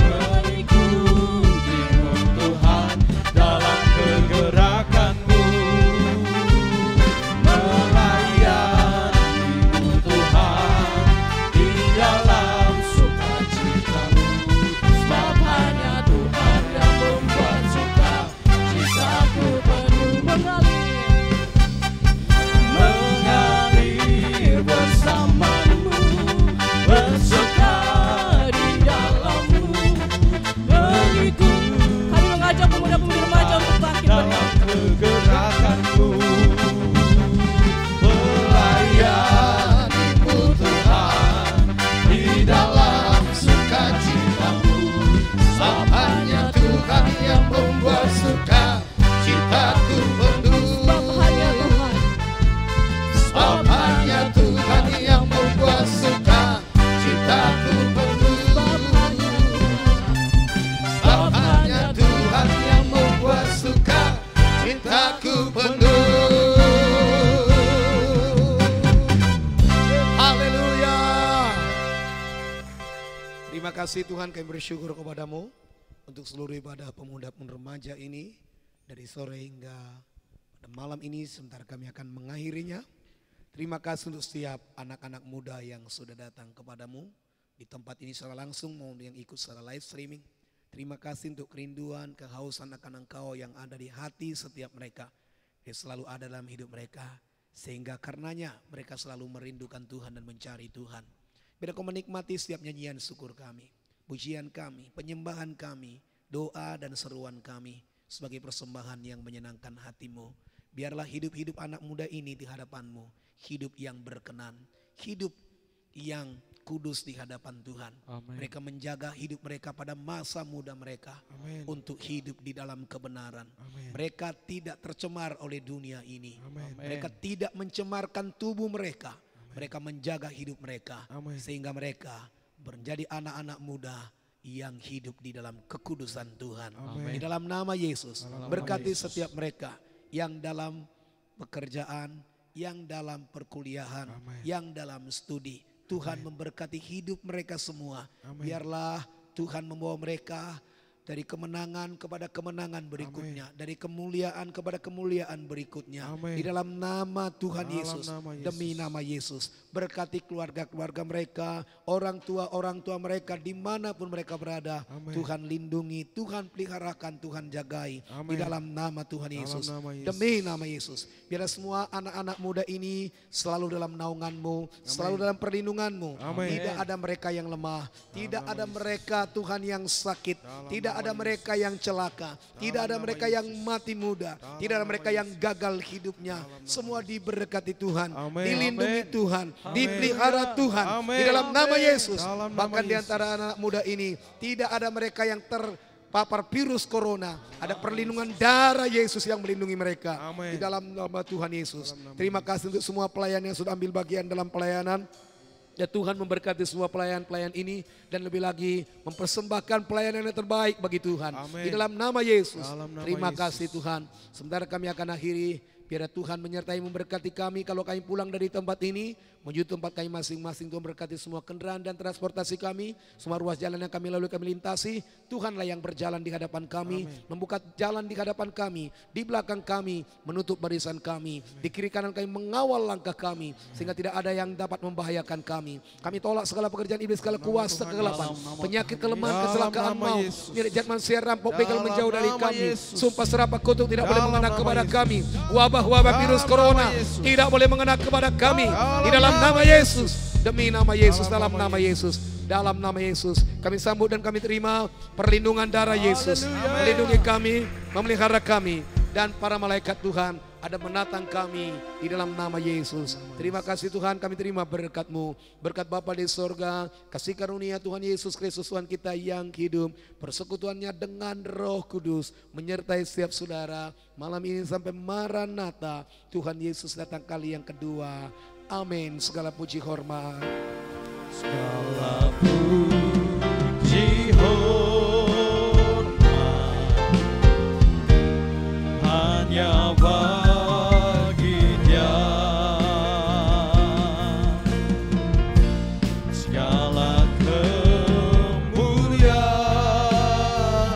mengikutimu Tuhan dalam kegerakanmu, melayanimu Tuhan di dalam sukacitamu, sebab hanya Tuhan yang membuat sukacitaku penuh. Mengalir bersamamu, bersuka di dalammu, mengikut. Kami mengajak pemuda-pemudi remaja untuk bangkit dalam kegerakanmu, melayanimu Tuhan di dalam sukacitamu, sebab hanya Tuhan yang membuat sukacitaku penuh. Sebab hanya Tuhan yang membuat sukacitaku penuh. Sebab hanya Tuhan yang membuat sukacitaku penuh. Haleluya. Terima kasih Tuhan, kami bersyukur kepadamu untuk seluruh ibadah pemuda dan remaja ini. Dari sore hingga pada malam ini sebentar kami akan mengakhirinya. Terima kasih untuk setiap anak-anak muda yang sudah datang kepadamu di tempat ini secara langsung maupun yang ikut secara live streaming. Terima kasih untuk kerinduan, kehausan akan Engkau yang ada di hati setiap mereka, yang selalu ada dalam hidup mereka, sehingga karenanya mereka selalu merindukan Tuhan dan mencari Tuhan. Biar Kau menikmati setiap nyanyian syukur kami, pujian kami, penyembahan kami, doa dan seruan kami sebagai persembahan yang menyenangkan hati-Mu. Biarlah hidup-hidup anak muda ini di hadapan-Mu, hidup yang berkenan, hidup yang kudus di hadapan Tuhan. Amen. Mereka menjaga hidup mereka pada masa muda mereka. Amen. Untuk hidup di dalam kebenaran. Amen. Mereka tidak tercemar oleh dunia ini. Amen. Mereka tidak mencemarkan tubuh mereka. Mereka menjaga hidup mereka. Amen. Sehingga mereka menjadi anak-anak muda yang hidup di dalam kekudusan Tuhan. Amen. Di dalam nama Yesus, Dalam nama berkati Yesus. setiap mereka yang dalam pekerjaan, yang dalam perkuliahan, Amen. yang dalam studi. Tuhan memberkati hidup mereka semua. Amen. Biarlah Tuhan membawa mereka Dari kemenangan kepada kemenangan berikutnya. Dari kemuliaan kepada kemuliaan berikutnya. Amin. Di dalam nama Tuhan Dalam Yesus. nama Yesus. Demi nama Yesus. Berkati keluarga-keluarga mereka. Orang tua mereka dimanapun mereka berada. Amin. Tuhan lindungi, Tuhan peliharakan, Tuhan jagai. Amin. Di dalam nama Tuhan Dalam Yesus. nama Yesus. Demi nama Yesus. Biar semua anak-anak muda ini selalu dalam naungan-Mu. Selalu dalam perlindungan-Mu. Amin. Tidak ada mereka yang lemah. Tidak ada mereka Tuhan yang sakit. Dalam Tidak ada mereka yang celaka. Tidak ada nama mereka yang mati muda. Tidak ada nama mereka yang gagal hidupnya. Semua diberkati Tuhan. Amin. Dilindungi Amin. Tuhan. Amin. Dipelihara Tuhan. Amin. Di dalam nama Yesus. Dalam nama Bahkan di Yesus. antara anak muda ini tidak ada mereka yang terpapar virus corona. Ada perlindungan darah Yesus yang melindungi mereka. Amin. Di dalam nama Tuhan Yesus. Terima kasih untuk semua pelayan yang sudah ambil bagian dalam pelayanan. Ya Tuhan memberkati semua pelayan-pelayan ini dan lebih lagi mempersembahkan pelayanan yang terbaik bagi Tuhan. Amin. Di dalam nama Yesus. Dalam nama Terima Yesus. kasih Tuhan. Sementara kami akan akhiri, biar Tuhan menyertai memberkati kami kalau kami pulang dari tempat ini menuju tempat kami masing-masing. Tuhan berkati semua kendaraan dan transportasi kami, semua ruas jalan yang kami lalui kami lintasi. Tuhanlah yang berjalan di hadapan kami, membuka jalan di hadapan kami, di belakang kami, menutup barisan kami, di kiri kanan kami mengawal langkah kami, sehingga tidak ada yang dapat membahayakan kami. Kami tolak segala pekerjaan iblis, segala kuasa kegelapan, penyakit, kelemahan, Dalam kecelakaan, nama maut, Yesus. nyeri manusia, rampok, begal Dalam menjauh dari nama kami. Yesus. Sumpah serapah kutuk tidak boleh Dalam mengena nama kepada Yesus. kami. Wabah-wabah Dalam virus nama corona Yesus. tidak boleh mengena kepada kami. Dalam Di dalam nama nama Yesus. Demi nama Yesus, Dalam dalam nama nama Yesus. Dalam nama Yesus. Kami sambut dan kami terima perlindungan darah Yesus. Melindungi kami, memelihara kami. Dan para malaikat Tuhan ada menatang kami di dalam nama Yesus. Terima kasih Tuhan, kami terima berkat-Mu. Berkat Bapa di sorga, kasih karunia Tuhan Yesus Kristus Tuhan kita yang hidup. Persekutuannya dengan Roh Kudus menyertai setiap saudara. Malam ini sampai Maranatha, Tuhan Yesus datang kali yang kedua. Amin. Segala puji hormat. Segala puji hormat hanya bagi Dia. Segala kemuliaan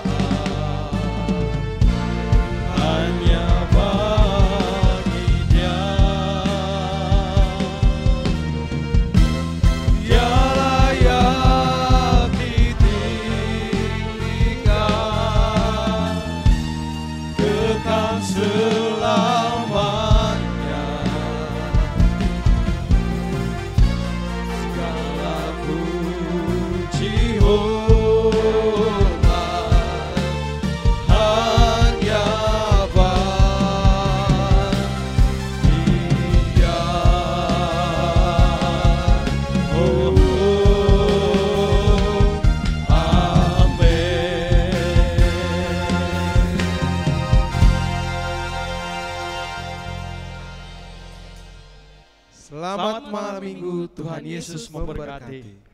hanya bagi Dia. Dia layak ditinggikan, kekal selamanya. Segala puji hormat hanya bagi Dia. Oh, Selamat malam minggu, Tuhan Yesus memberkati.